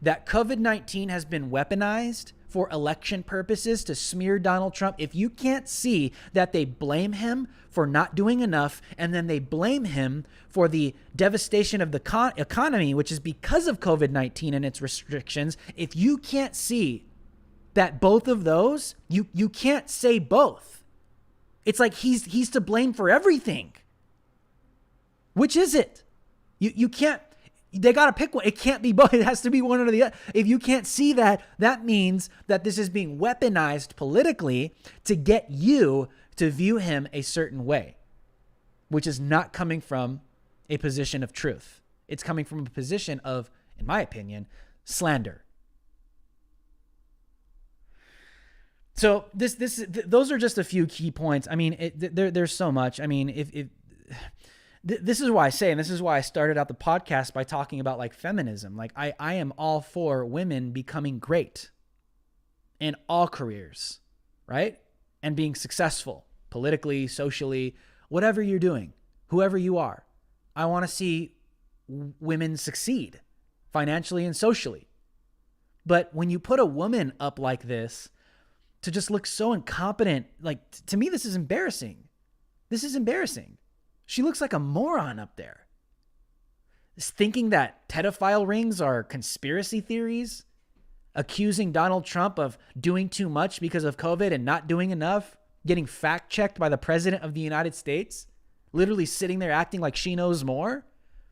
that COVID-19 has been weaponized for election purposes to smear Donald Trump, if you can't see that they blame him for not doing enough, and then they blame him for the devastation of the economy, which is because of COVID-19 and its restrictions, if you can't see that both of those, you can't say both. It's like he's to blame for everything. Which is it? You can't. They got to pick one. It can't be both. It has to be one or the other. If you can't see that, that means that this is being weaponized politically to get you to view him a certain way, which is not coming from a position of truth. It's coming from a position of, in my opinion, slander. So those are just a few key points. I mean, there's so much. I mean, this is why I say, and this is why I started out the podcast by talking about like feminism. Like I am all for women becoming great in all careers, right? And being successful politically, socially, whatever you're doing, whoever you are. I want to see women succeed financially and socially. But when you put a woman up like this to just look so incompetent, like to me, this is embarrassing. This is embarrassing. She looks like a moron up there. Just thinking that pedophile rings are conspiracy theories, accusing Donald Trump of doing too much because of COVID and not doing enough, getting fact-checked by the president of the United States, literally sitting there acting like she knows more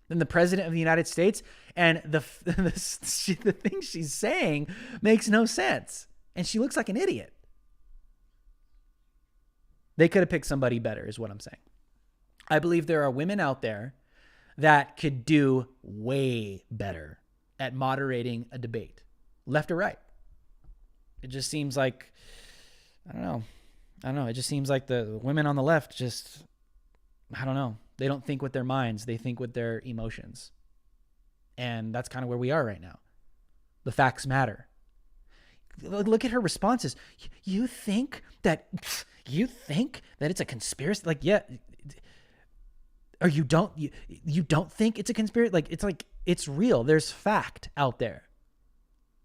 than the president of the United States. And the thing she's saying makes no sense. And she looks like an idiot. They could have picked somebody better, is what I'm saying. I believe there are women out there that could do way better at moderating a debate, left or right. It just seems like, I don't know. It just seems like the women on the left just, I don't know. They don't think with their minds. They think with their emotions. And that's kind of where we are right now. The facts matter. Look at her responses. You think that it's a conspiracy? Like, yeah. Or you don't think it's a conspiracy? Like it's real. There's fact out there.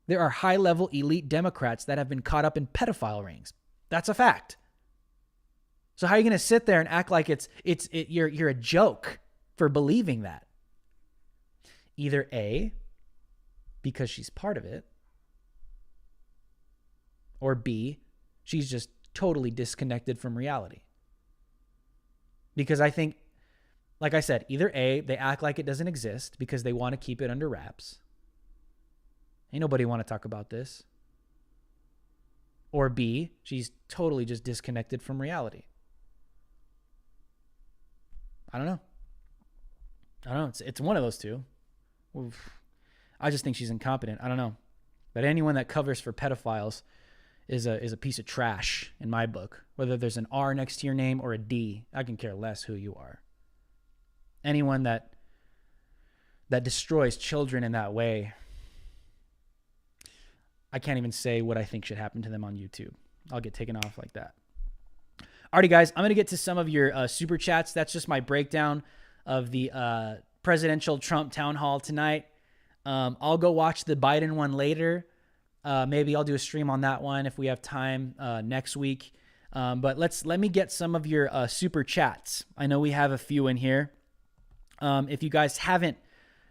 There are high-level elite Democrats that have been caught up in pedophile rings. That's a fact. So how are you going to sit there and act like you're a joke for believing that? Either A, because she's part of it, or B, she's just totally disconnected from reality. Because I think, like I said, either A, they act like it doesn't exist because they want to keep it under wraps. Ain't nobody want to talk about this. Or B, she's totally just disconnected from reality. I don't know. It's one of those two. Oof. I just think she's incompetent. I don't know. But anyone that covers for pedophiles is a piece of trash in my book. Whether there's an R next to your name or a D, I can care less who you are. Anyone that destroys children in that way, I can't even say what I think should happen to them on YouTube. I'll get taken off like that. Alrighty, guys, I'm going to get to some of your super chats. That's just my breakdown of the presidential Trump town hall tonight. I'll go watch the Biden one later. Maybe I'll do a stream on that one if we have time next week. But let me get some of your super chats. I know we have a few in here. If you guys haven't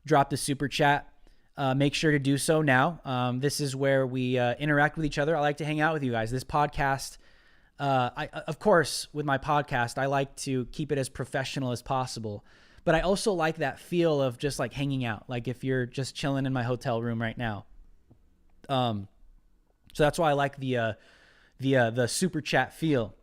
dropped a super chat, make sure to do so now. This is where we interact with each other. I like to hang out with you guys. This podcast, of course, with my podcast, I like to keep it as professional as possible. But I also like that feel of just like hanging out, like if you're just chilling in my hotel room right now. So that's why I like the super chat feel,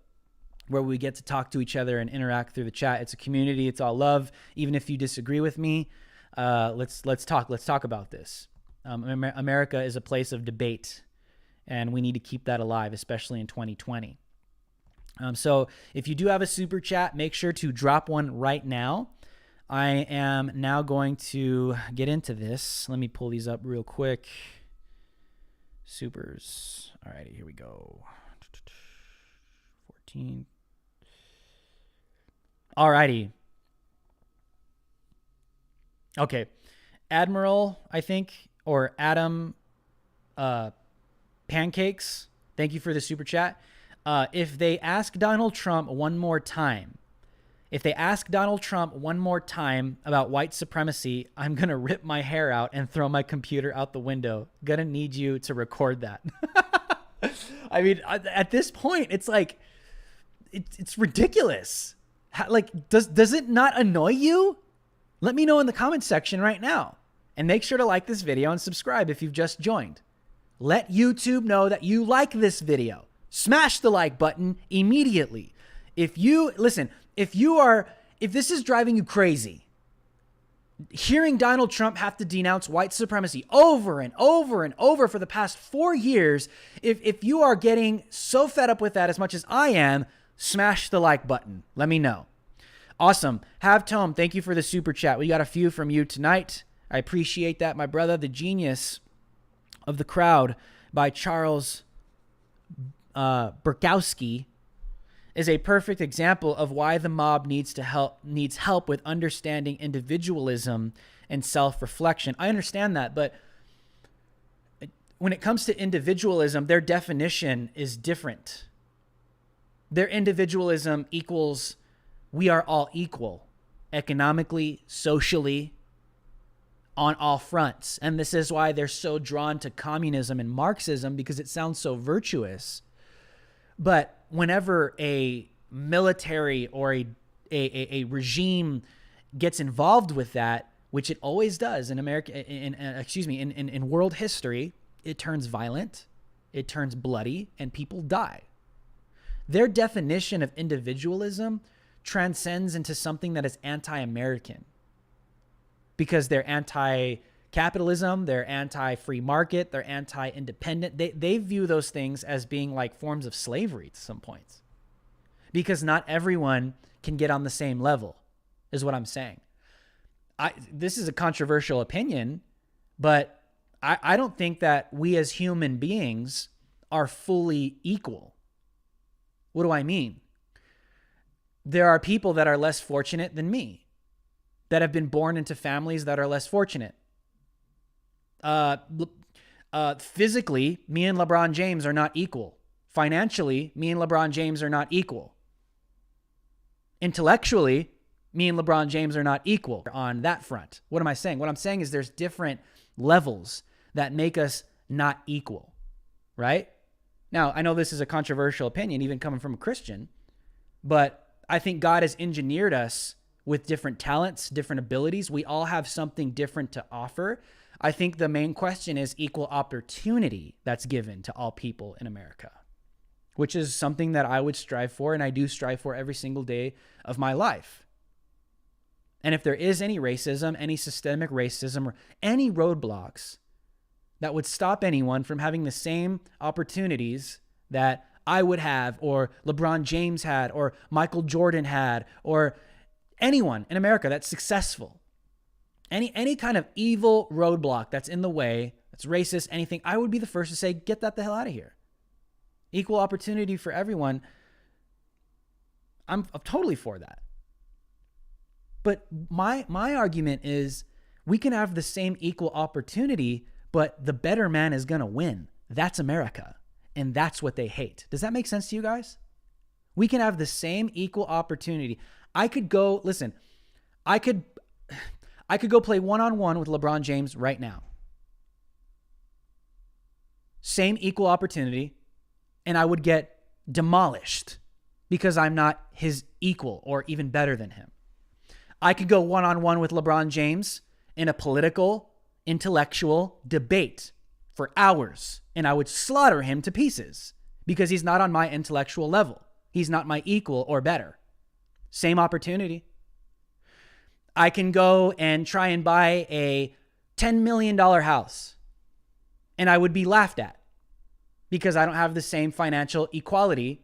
where we get to talk to each other and interact through the chat. It's a community. It's all love. Even if you disagree with me, let's talk. Let's talk about this. America is a place of debate, and we need to keep that alive, especially in 2020. So if you do have a super chat, make sure to drop one right now. I am now going to get into this. Let me pull these up real quick. Supers. All righty, here we go. 14. All righty. Okay. Admiral, I think, or Adam Pancakes. Thank you for the super chat. If they ask Donald Trump one more time about white supremacy, I'm going to rip my hair out and throw my computer out the window. Gonna need you to record that. I mean, at this point, it's like, it's ridiculous. Like, does it not annoy you? Let me know in the comments section right now. And make sure to like this video and subscribe if you've just joined. Let YouTube know that you like this video. Smash the like button immediately. If this is driving you crazy, hearing Donald Trump have to denounce white supremacy over and over and over for the past 4 years, if you are getting so fed up with that as much as I am, smash the like button. Let me know. Awesome. Have Tome, thank you for the super chat. We got a few from you tonight. I appreciate that, my brother. The Genius of the Crowd by Charles Burkowski is a perfect example of why the mob needs help with understanding individualism and self-reflection. I understand that, but when it comes to individualism, their definition is different. Their individualism equals we are all equal, economically, socially, on all fronts. And this is why they're so drawn to communism and Marxism, because it sounds so virtuous. But whenever a military or a regime gets involved with that, which it always does in America, in world history, it turns violent, it turns bloody, and people die. Their definition of individualism transcends into something that is anti-American, because they're anti-capitalism, they're anti-free market, they're anti-independent. They view those things as being like forms of slavery to some points, because not everyone can get on the same level, is what I'm saying. This is a controversial opinion, but I don't think that we as human beings are fully equal. What do I mean? There are people that are less fortunate than me, that have been born into families that are less fortunate. Physically, me and LeBron James are not equal. Financially, me and LeBron James are not equal. Intellectually, me and LeBron James are not equal on that front. What am I saying? What I'm saying is there's different levels that make us not equal, right? Now, I know this is a controversial opinion, even coming from a Christian, but I think God has engineered us with different talents, different abilities. We all have something different to offer. I think the main question is equal opportunity that's given to all people in America, which is something that I would strive for, and I do strive for every single day of my life. And if there is any racism, any systemic racism, or any roadblocks that would stop anyone from having the same opportunities that I would have, or LeBron James had, or Michael Jordan had, or anyone in America that's successful, any kind of evil roadblock that's in the way, that's racist, anything, I would be the first to say, get that the hell out of here. Equal opportunity for everyone. I'm totally for that. But my argument is we can have the same equal opportunity, but the better man is going to win. That's America. And that's what they hate. Does that make sense to you guys? We can have the same equal opportunity. I could go play one-on-one with LeBron James right now. Same equal opportunity, and I would get demolished because I'm not his equal or even better than him. I could go one-on-one with LeBron James in a political, intellectual debate for hours, and I would slaughter him to pieces because he's not on my intellectual level. He's not my equal or better. Same opportunity. I can go and try and buy a $10 million house, and I would be laughed at because I don't have the same financial equality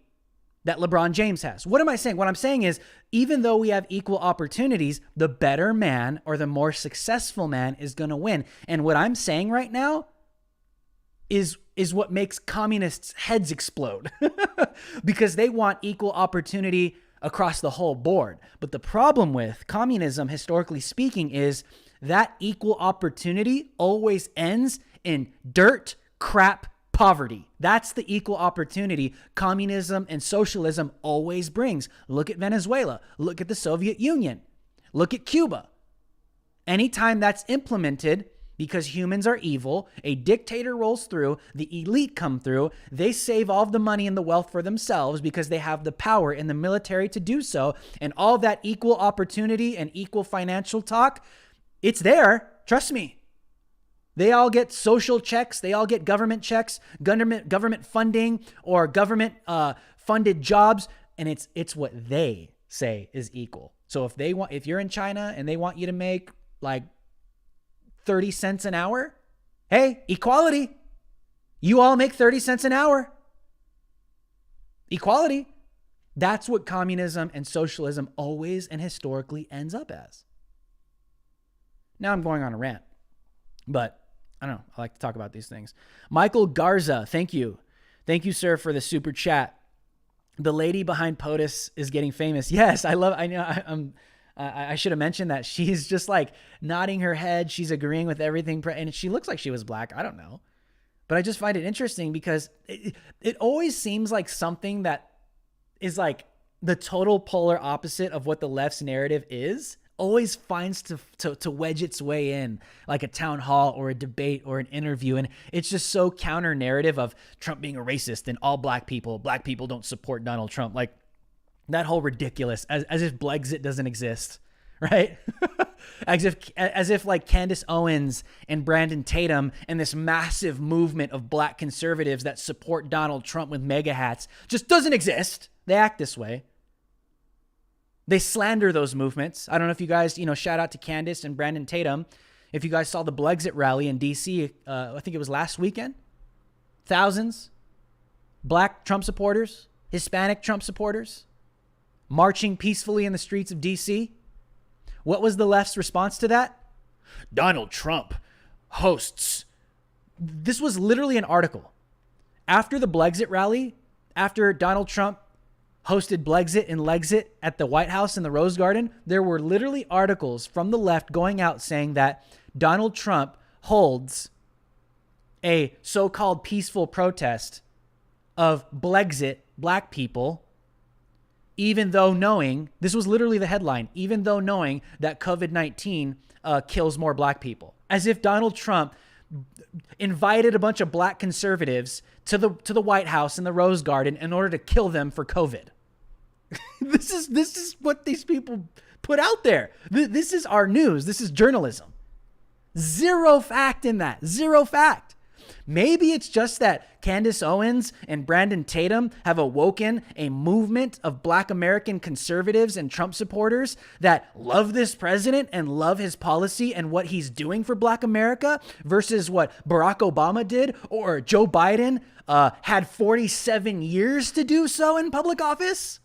that LeBron James has. What am I saying? What I'm saying is, even though we have equal opportunities, the better man or the more successful man is going to win. And what I'm saying right now is is what makes communists' heads explode because they want equal opportunity across the whole board. But the problem with communism, historically speaking, is that equal opportunity always ends in dirt, crap, poverty. That's the equal opportunity communism and socialism always brings. Look at Venezuela. Look at the Soviet Union. Look at Cuba. Anytime that's implemented, because humans are evil, a dictator rolls through, the elite come through, they save all of the money and the wealth for themselves because they have the power in the military to do so, and all that equal opportunity and equal financial talk, it's there. Trust me. They all get social checks. They all get government checks, government funding, or government funded jobs, and it's what they say is equal. So if you're in China and they want you to make like 30 cents an hour, hey, equality. You all make 30 cents an hour. Equality. That's what communism and socialism always and historically ends up as. Now I'm going on a rant, but I don't know. I like to talk about these things. Michael Garza, thank you. Thank you, sir, for the super chat. The lady behind POTUS is getting famous. Yes, I should have mentioned that. She's just like nodding her head. She's agreeing with everything. And she looks like she was black. I don't know. But I just find it interesting because it always seems like something that is like the total polar opposite of what the left's narrative is. Always finds to wedge its way in, like a town hall or a debate or an interview. And it's just so counter narrative of Trump being a racist and all black people don't support Donald Trump. Like that whole ridiculous, as if Blexit doesn't exist, right? as if like Candace Owens and Brandon Tatum and this massive movement of black conservatives that support Donald Trump with mega hats just doesn't exist. They act this way. They slander those movements. I don't know if you guys, shout out to Candace and Brandon Tatum. If you guys saw the Blexit rally in D.C., I think it was last weekend. Thousands. Black Trump supporters, Hispanic Trump supporters, marching peacefully in the streets of D.C. What was the left's response to that? Donald Trump hosts. This was literally an article. After the Blexit rally, after Donald Trump hosted Blexit and Lexit at the White House in the Rose Garden, there were literally articles from the left going out saying that Donald Trump holds a so-called peaceful protest of Blexit black people, even though knowing, this was literally the headline, even though knowing that COVID-19 kills more black people. As if Donald Trump invited a bunch of black conservatives to the White House in the Rose Garden in order to kill them for COVID. This is what these people put out there. This is our news. This is journalism. Zero fact in that. Zero fact. Maybe it's just that Candace Owens and Brandon Tatum have awoken a movement of black American conservatives and Trump supporters that love this president and love his policy and what he's doing for black America versus what Barack Obama did or Joe Biden had 47 years to do so in public office.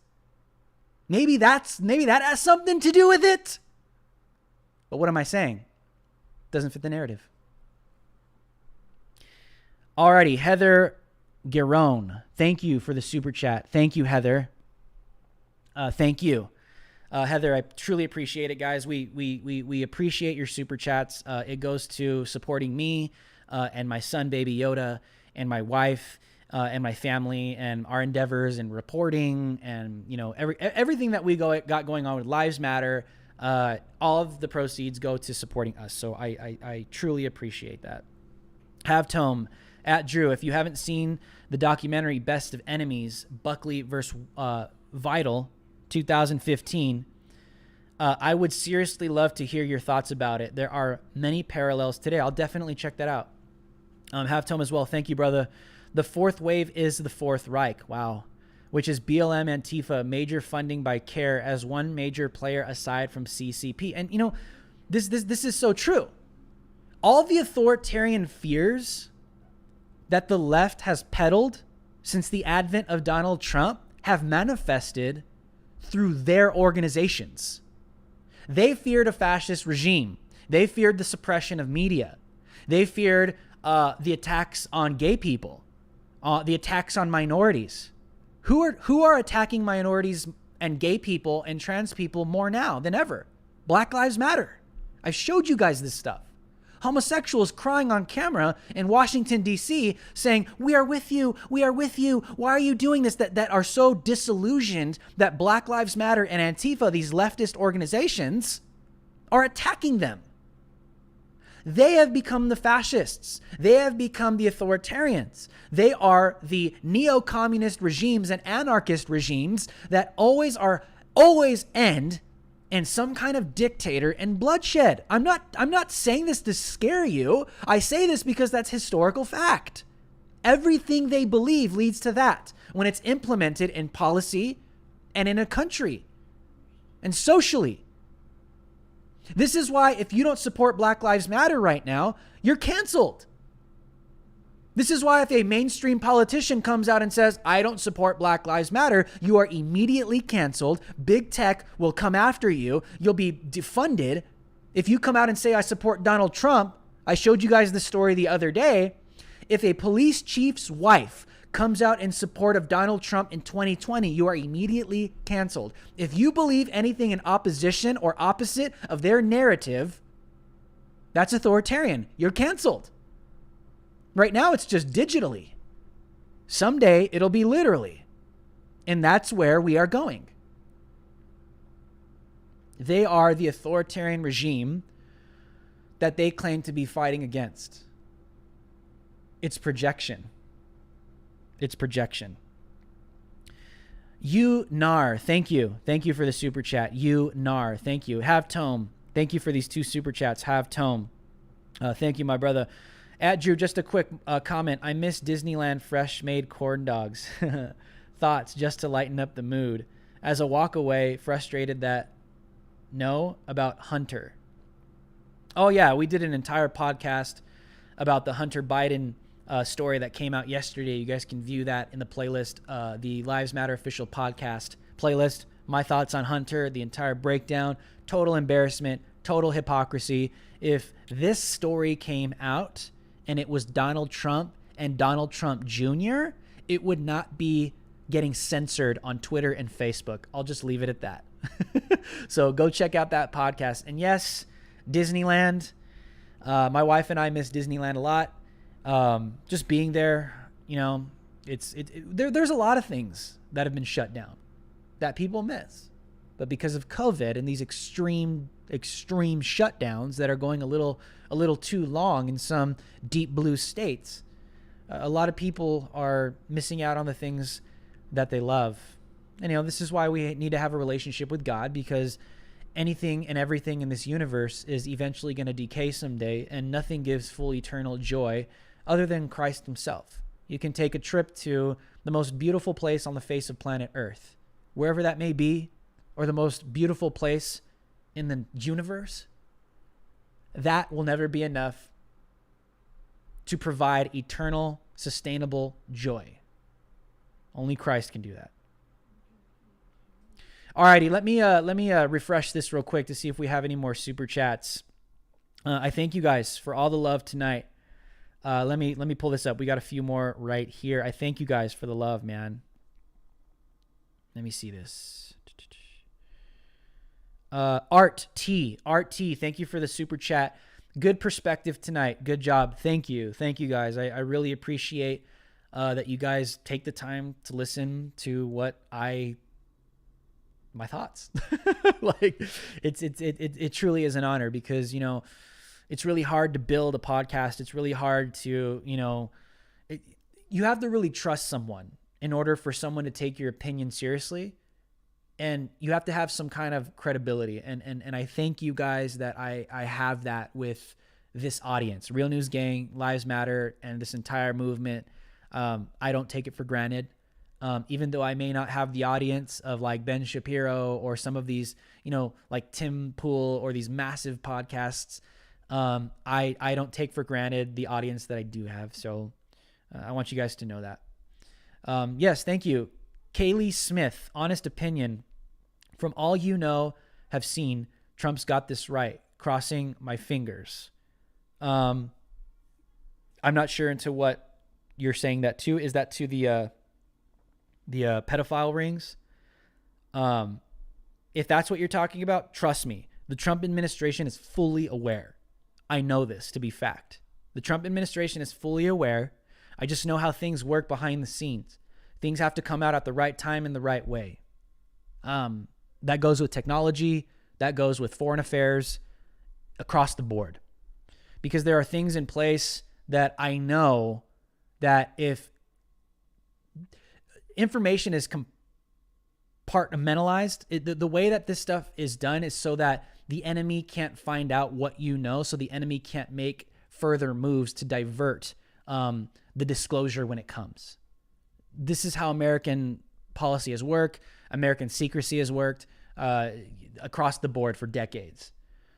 Maybe that has something to do with it. But what am I saying? Doesn't fit the narrative. Alrighty, Heather Giron, thank you for the super chat. Thank you, Heather. Thank you, Heather. I truly appreciate it, guys. We appreciate your super chats. It goes to supporting me and my son, Baby Yoda, and my wife and my family, and our endeavors and reporting, and everything that we got going on with Lives Matter. All of the proceeds go to supporting us. So I truly appreciate that. Have Tome. At Drew, if you haven't seen the documentary Best of Enemies, Buckley versus Vital, 2015, I would seriously love to hear your thoughts about it. There are many parallels today. I'll definitely check that out. Have Tome as well. Thank you, brother. The fourth wave is the Fourth Reich. Wow. Which is BLM Antifa, major funding by CARE as one major player aside from CCP. And, this is so true. All the authoritarian fears that the left has peddled since the advent of Donald Trump have manifested through their organizations. They feared a fascist regime. They feared the suppression of media. They feared the attacks on gay people, the attacks on minorities. Who are attacking minorities and gay people and trans people more now than ever? Black Lives Matter. I showed you guys this stuff. Homosexuals crying on camera in Washington, D.C. saying, we are with you, we are with you. Why are you doing this? That are so disillusioned that Black Lives Matter and Antifa, these leftist organizations, are attacking them. They have become the fascists. They have become the authoritarians. They are the neo-communist regimes and anarchist regimes that always end in some kind of dictator and bloodshed. I'm not saying this to scare you. I say this because that's historical fact. Everything they believe leads to that when it's implemented in policy and in a country and socially. This is why if you don't support Black Lives Matter right now, you're canceled. This is why if a mainstream politician comes out and says, I don't support Black Lives Matter, you are immediately canceled. Big tech will come after you. You'll be defunded. If you come out and say, I support Donald Trump, I showed you guys the story the other day. If a police chief's wife comes out in support of Donald Trump in 2020, you are immediately canceled. If you believe anything in opposition or opposite of their narrative, that's authoritarian. You're canceled. Right now, it's just digitally. Someday, it'll be literally. And that's where we are going. They are the authoritarian regime that they claim to be fighting against. It's projection. It's projection. You Nar, thank you. Thank you for the super chat. You Nar, thank you. Have Tome, thank you for these 2 super chats. Have Tome, thank you, my brother. At Drew, just a quick comment. I miss Disneyland fresh made corn dogs. Thoughts just to lighten up the mood. As a walk away, frustrated that about Hunter. Oh yeah, we did an entire podcast about the Hunter Biden story that came out yesterday. You guys can view that in the playlist, the Lives Matter official podcast playlist. My thoughts on Hunter, the entire breakdown, total embarrassment, total hypocrisy. If this story came out and it was Donald Trump and Donald Trump Jr., it would not be getting censored on Twitter and Facebook. I'll just leave it at that. So go check out that podcast. And yes, Disneyland. My wife and I miss Disneyland a lot. Just being there, there's a lot of things that have been shut down that people miss, but because of COVID and these extreme shutdowns that are going a little too long in some deep blue states, a lot of people are missing out on the things that they love. And this is why we need to have a relationship with God, because anything and everything in this universe is eventually going to decay someday, and nothing gives full eternal joy other than Christ himself. You can take a trip to the most beautiful place on the face of planet Earth, wherever that may be, or the most beautiful place in the universe. That will never be enough to provide eternal, sustainable joy. Only Christ can do that. Alrighty, let me refresh this real quick to see if we have any more super chats. I thank you guys for all the love tonight. Let me pull this up. We got a few more right here. I thank you guys for the love, man. Let me see this. Art T, thank you for the super chat. Good perspective tonight. Good job. Thank you guys. I really appreciate that you guys take the time to listen to my thoughts. Like it truly is an honor, because it's really hard to build a podcast. It's really hard to you have to really trust someone in order for someone to take your opinion seriously, and you have to have some kind of credibility. And I thank you guys that I have that with this audience, Real News Gang, Lives Matter, and this entire movement. I don't take it for granted. Even though I may not have the audience of like Ben Shapiro or some of these, like Tim Pool or these massive podcasts, I don't take for granted the audience that I do have. So I want you guys to know that. Yes, thank you. Kaylee Smith, honest opinion. From all have seen, Trump's got this right. Crossing my fingers. I'm not sure into what you're saying that to. Is that to the pedophile rings? If that's what you're talking about, trust me, the Trump administration is fully aware. I know this to be fact. The Trump administration is fully aware. I just know how things work behind the scenes. Things have to come out at the right time in the right way. That goes with technology. That goes with foreign affairs, across the board. Because there are things in place that I know that if information is compartmentalized, the way that this stuff is done is so that the enemy can't find out what you know, so the enemy can't make further moves to divert the disclosure when it comes. This is how American policy has worked. American secrecy has worked across the board for decades.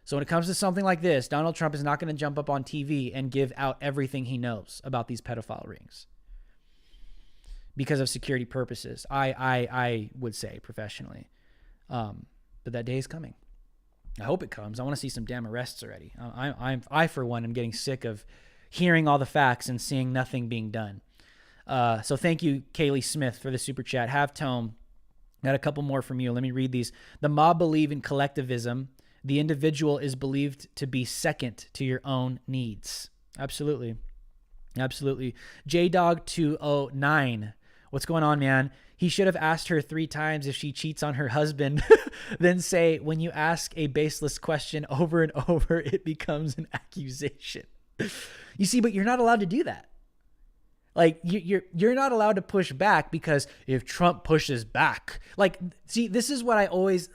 So when it comes to something like this, Donald Trump is not going to jump up on TV and give out everything he knows about these pedophile rings because of security purposes. I would say professionally. But that day is coming. I hope it comes. I want to see some damn arrests already. I for one, am getting sick of hearing all the facts and seeing nothing being done. So thank you, Kaylee Smith, for the super chat. Have Tome. Got a couple more from you. Let me read these. The mob believe in collectivism. The individual is believed to be second to your own needs. Absolutely. Absolutely. JDog209. What's going on, man? He should have asked her 3 times if she cheats on her husband, then say, when you ask a baseless question over and over, it becomes an accusation. You see, but you're not allowed to do that. Like you're not allowed to push back, because if Trump pushes back, like, see, this is what I always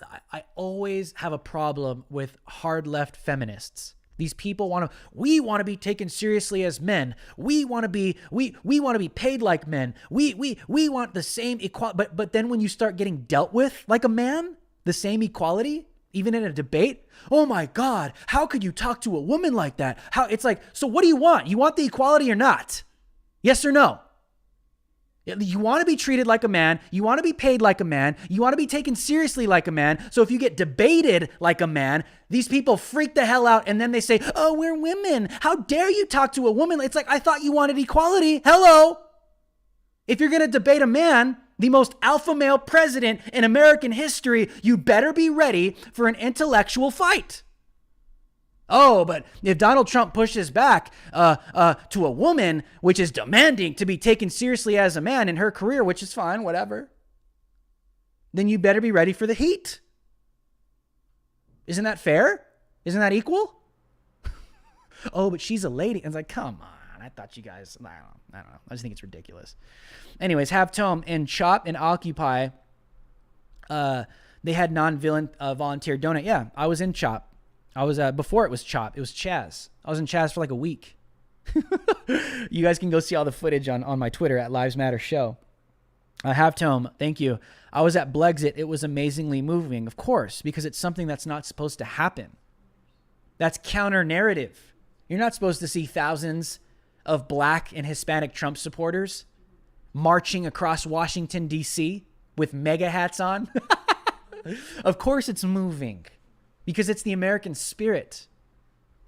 have a problem with hard left feminists. These people we want to be taken seriously as men. We want to be paid like men. We want the same equality. But then when you start getting dealt with like a man, the same equality, even in a debate, oh my God, how could you talk to a woman like that? How it's like, so what do you want? You want the equality or not? Yes or no? You want to be treated like a man. You want to be paid like a man. You want to be taken seriously like a man. So if you get debated like a man, these people freak the hell out. And then they say, oh, we're women. How dare you talk to a woman? It's like, I thought you wanted equality. Hello. If you're going to debate a man, the most alpha male president in American history, you better be ready for an intellectual fight. Oh, but if Donald Trump pushes back to a woman, which is demanding to be taken seriously as a man in her career, which is fine, whatever, then you better be ready for the heat. Isn't that fair? Isn't that equal? Oh, but she's a lady. And it's like, come on. I thought you guys, I don't know. I just think it's ridiculous. Anyways, Have Tome and Chop and Occupy, they had non-violent volunteer donate. Yeah, I was in Chop. I was, before it was Chop, it was Chaz. I was in Chaz for like a week. You guys can go see all the footage on my Twitter at Lives Matter Show. Have Tome, thank you. I was at Blexit. It was amazingly moving, of course, because it's something that's not supposed to happen. That's counter narrative. You're not supposed to see thousands of Black and Hispanic Trump supporters marching across Washington, D.C. with mega hats on. Of course it's moving. Because it's the American spirit.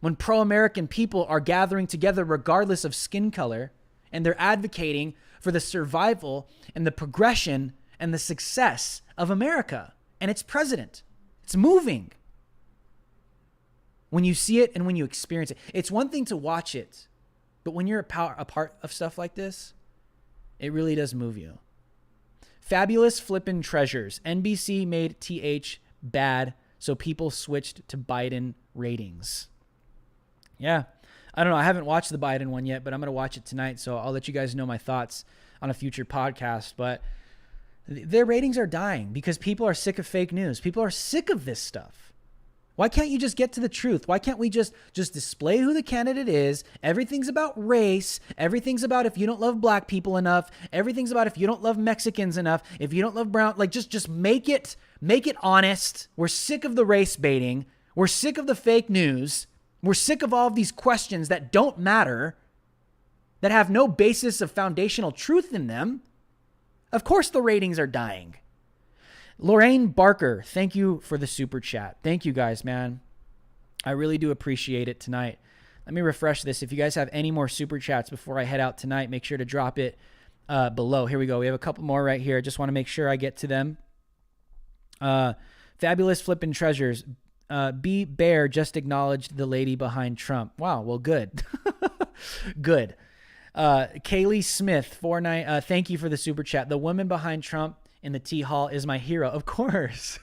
When pro-American people are gathering together regardless of skin color, and they're advocating for the survival and the progression and the success of America and its president. It's moving. When you see it and when you experience it. It's one thing to watch it, but when you're a part of stuff like this, it really does move you. Fabulous flippin' treasures. NBC made TH bad, so people switched to Biden ratings. Yeah. I don't know. I haven't watched the Biden one yet, but I'm going to watch it tonight. So I'll let you guys know my thoughts on a future podcast. But their ratings are dying because people are sick of fake news. People are sick of this stuff. Why can't you just get to the truth? Why can't we just display who the candidate is? Everything's about race. Everything's about if you don't love Black people enough. Everything's about if you don't love Mexicans enough. If you don't love brown, like just make it honest. We're sick of the race baiting. We're sick of the fake news. We're sick of all of these questions that don't matter, that have no basis of foundational truth in them. Of course the ratings are dying. Lorraine Barker, thank you for the super chat. Thank you guys, man. I really do appreciate it tonight. Let me refresh this. If you guys have any more super chats before I head out tonight, make sure to drop it below. Here we go. We have a couple more right here. I just want to make sure I get to them. Fabulous Flippin' Treasures. B. Bear just acknowledged the lady behind Trump. Wow. Well, good. Good. Kaylee Smith, 49. Thank you for the super chat. The woman behind Trump in the T Hall is my hero. Of course.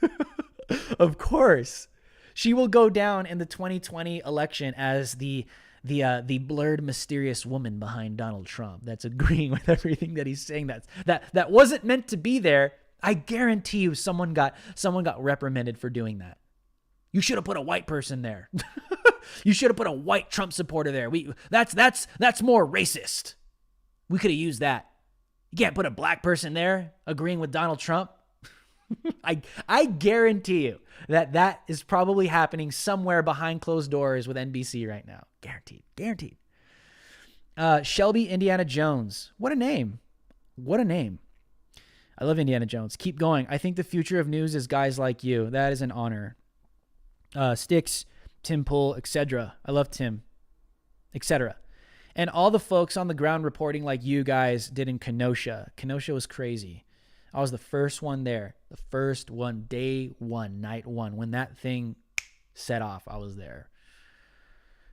Of course. She will go down in the 2020 election as the blurred, mysterious woman behind Donald Trump that's agreeing with everything that he's saying. That wasn't meant to be there. I guarantee you someone got reprimanded for doing that. You should have put a white person there. You should have put a white Trump supporter there. That's more racist. We could have used that. You can't put a black person there agreeing with Donald Trump. I guarantee you that is probably happening somewhere behind closed doors with NBC right now. Guaranteed. Shelby Indiana Jones. What a name. I love Indiana Jones. Keep going. I think the future of news is guys like you. That is an honor. Sticks, Tim Pool, etc. I love Tim, etc. And all the folks on the ground reporting like you guys did in Kenosha. Kenosha was crazy. I was the first one there. The first one, day one, night one. When that thing set off, I was there.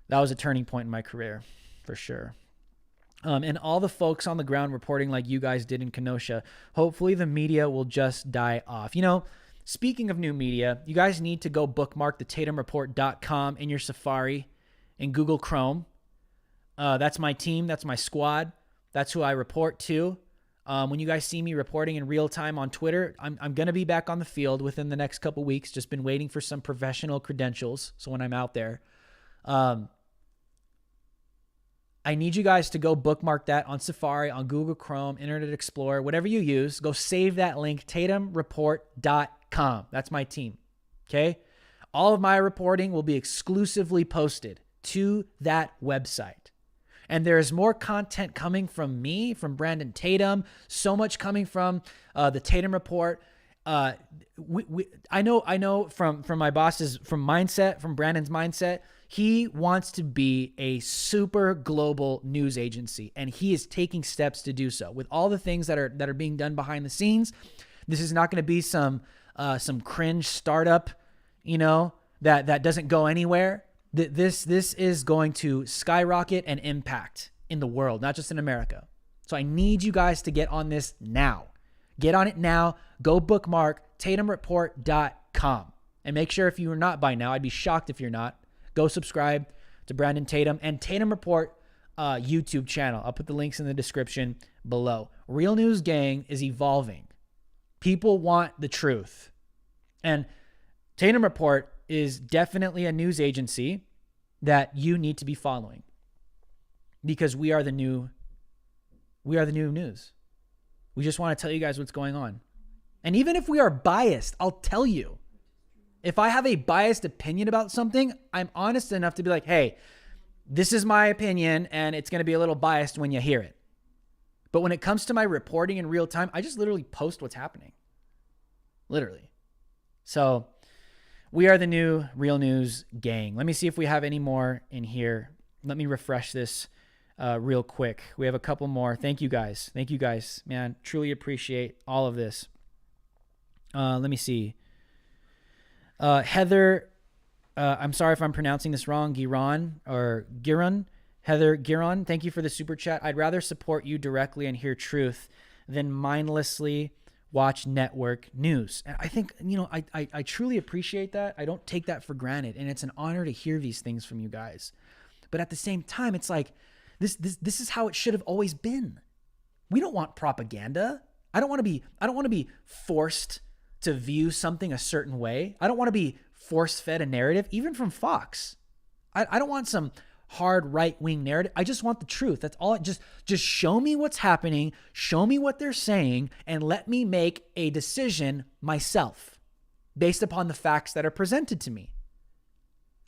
That was a turning point in my career, for sure. And all the folks on the ground reporting like you guys did in Kenosha. Hopefully the media will just die off. You know, speaking of new media, you guys need to go bookmark the TatumReport.com in your Safari in Google Chrome. That's my team. That's my squad. That's who I report to. When you guys see me reporting in real time on Twitter, I'm going to be back on the field within the next couple weeks. Just been waiting for some professional credentials. So when I'm out there, I need you guys to go bookmark that on Safari, on Google Chrome, Internet Explorer, whatever you use. Go save that link, TatumReport.com. That's my team. Okay? All of my reporting will be exclusively posted to that website. And there is more content coming from me, from Brandon Tatum, so much coming from the Tatum Report. I know from my boss's, from Brandon's mindset, he wants to be a super global news agency, and he is taking steps to do so. With all the things that are being done behind the scenes, this is not going to be some cringe startup, that doesn't go anywhere. This is going to skyrocket and impact in the world, not just in America. So I need you guys to get on this now. Get on it now. Go bookmark TatumReport.com. And make sure if you are not by now, I'd be shocked if you're not, go subscribe to Brandon Tatum and Tatum Report YouTube channel. I'll put the links in the description below. Real News Gang is evolving. People want the truth. And Tatum Report is definitely a news agency that you need to be following, because we are the new news. We just want to tell you guys what's going on. And even if we are biased, I'll tell you. If I have a biased opinion about something, I'm honest enough to be like, hey, this is my opinion, and it's going to be a little biased when you hear it. But when it comes to my reporting in real time, I just literally post what's happening. Literally. So we are the new Real News Gang. Let me see if we have any more in here. Let me refresh this real quick. We have a couple more. Thank you guys. Man, truly appreciate all of this. Let me see. Heather, I'm sorry if I'm pronouncing this wrong, Giron. Heather Giron, thank you for the super chat. I'd rather support you directly and hear truth than mindlessly watch network news. And I think, I truly appreciate that. I don't take that for granted. And it's an honor to hear these things from you guys. But at the same time, it's like, this is how it should have always been. We don't want propaganda. I don't want to be forced to view something a certain way. I don't want to be force-fed a narrative, even from Fox. I don't want some hard right-wing narrative. I just want the truth. That's all. Just show me what's happening, show me what they're saying, and let me make a decision myself based upon the facts that are presented to me.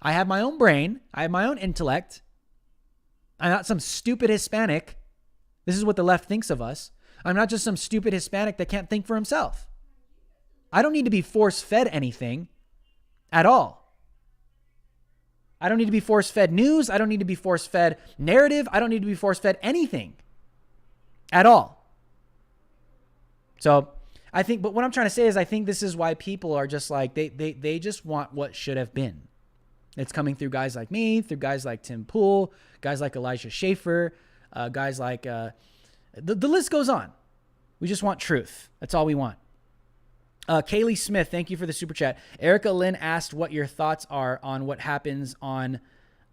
I have my own brain. I have my own intellect. I'm not some stupid Hispanic. This is what the left thinks of us. I'm not just some stupid Hispanic that can't think for himself. I don't need to be force-fed anything at all. I don't need to be force-fed news. I don't need to be force-fed narrative. I don't need to be force-fed anything at all. So I think, but what I'm trying to say is I think this is why people are just like, they just want what should have been. It's coming through guys like me, through guys like Tim Pool, guys like Elijah Schaefer, guys like, the list goes on. We just want truth. That's all we want. Kaylee Smith, thank you for the super chat. Erica Lynn asked what your thoughts are on what happens on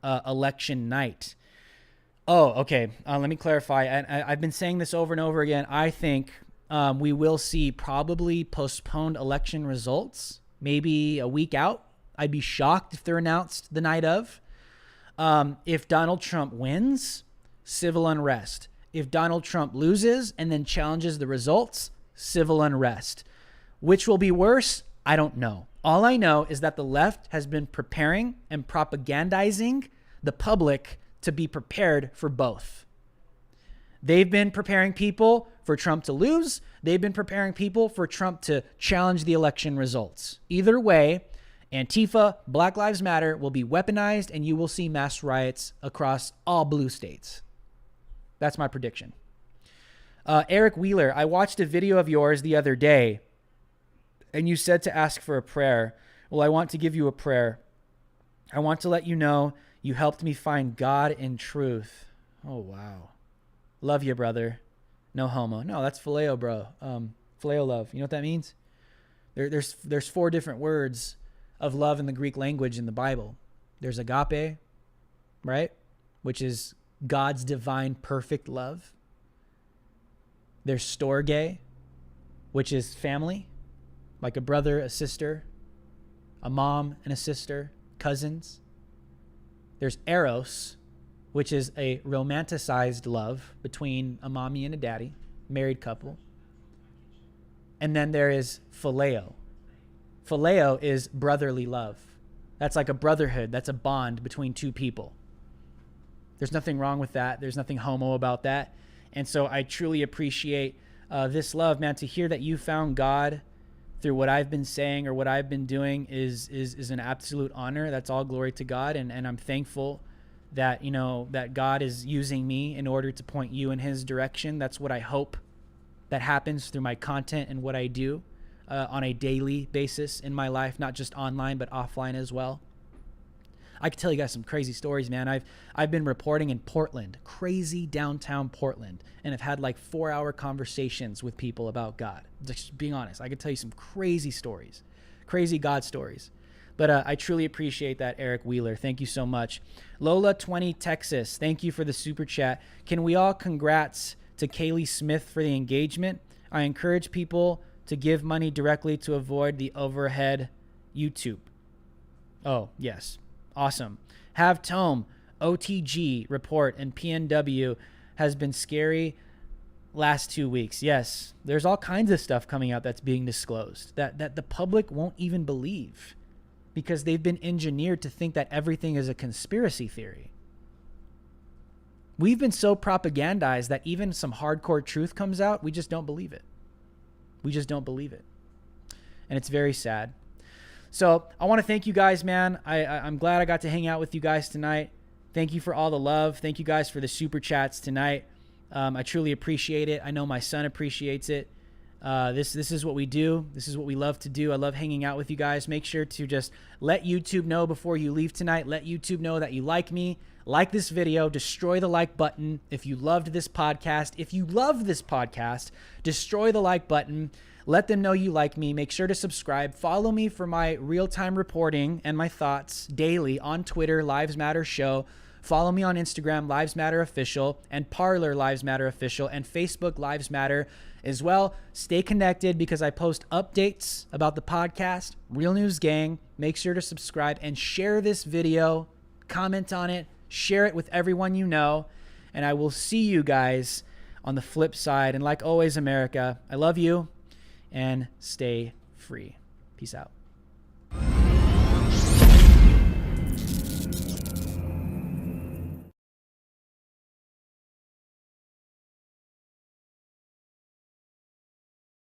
election night. Oh, okay. Let me clarify. I've been saying this over and over again. I think we will see probably postponed election results, maybe a week out. I'd be shocked if they're announced the night of. If Donald Trump wins, civil unrest. If Donald Trump loses and then challenges the results, civil unrest. Which will be worse? I don't know. All I know is that the left has been preparing and propagandizing the public to be prepared for both. They've been preparing people for Trump to lose. They've been preparing people for Trump to challenge the election results. Either way, Antifa, Black Lives Matter will be weaponized and you will see mass riots across all blue states. That's my prediction. Eric Wheeler, I watched a video of yours the other day and you said to ask for a prayer. Well, I want to give you a prayer. I want to let you know you helped me find God in truth. Oh, wow. Love you, brother. No homo. No, that's phileo, bro. Phileo love. You know what that means? There's 4 different words of love in the Greek language in the Bible. There's agape, right? Which is God's divine perfect love. There's storge, which is family, like a brother, a sister, a mom and a sister, cousins. There's eros, which is a romanticized love between a mommy and a daddy, married couple. And then there is phileo. Phileo is brotherly love. That's like a brotherhood. That's a bond between 2 people. There's nothing wrong with that. There's nothing homo about that. And so I truly appreciate this love, man. To hear that you found God through what I've been saying or what I've been doing is an absolute honor. That's all glory to God. And I'm thankful that, you know, that God is using me in order to point you in his direction. That's what I hope that happens through my content and what I do on a daily basis in my life, not just online, but offline as well. I could tell you guys some crazy stories, man. I've been reporting in Portland, crazy downtown Portland, and have had like 4-hour conversations with people about God. Just being honest, I could tell you some crazy stories, crazy God stories. But I truly appreciate that, Eric Wheeler. Thank you so much. Lola20 Texas, thank you for the super chat. Can we all congrats to Kaylee Smith for the engagement? I encourage people to give money directly to avoid the overhead YouTube. Oh, yes. Awesome. Have Tome, OTG report, and PNW has been scary last 2 weeks. Yes, there's all kinds of stuff coming out that's being disclosed that the public won't even believe because they've been engineered to think that everything is a conspiracy theory. We've been so propagandized that even some hardcore truth comes out, we just don't believe it. We just don't believe it. And it's very sad. So I want to thank you guys, man. I'm glad I got to hang out with you guys tonight. Thank you for all the love. Thank you guys for the super chats tonight. I truly appreciate it. I know my son appreciates it. This is what we do. This is what we love to do. I love hanging out with you guys. Make sure to just let YouTube know before you leave tonight. Let YouTube know that you like me. Like this video. Destroy the like button. If you loved this podcast, destroy the like button. Let them know you like me. Make sure to subscribe. Follow me for my real-time reporting and my thoughts daily on Twitter, Lives Matter Show. Follow me on Instagram, Lives Matter Official, and Parler, Lives Matter Official, and Facebook, Lives Matter as well. Stay connected because I post updates about the podcast. Real News Gang. Make sure to subscribe and share this video. Comment on it. Share it with everyone you know. And I will see you guys on the flip side. And like always, America, I love you. And stay free. Peace out.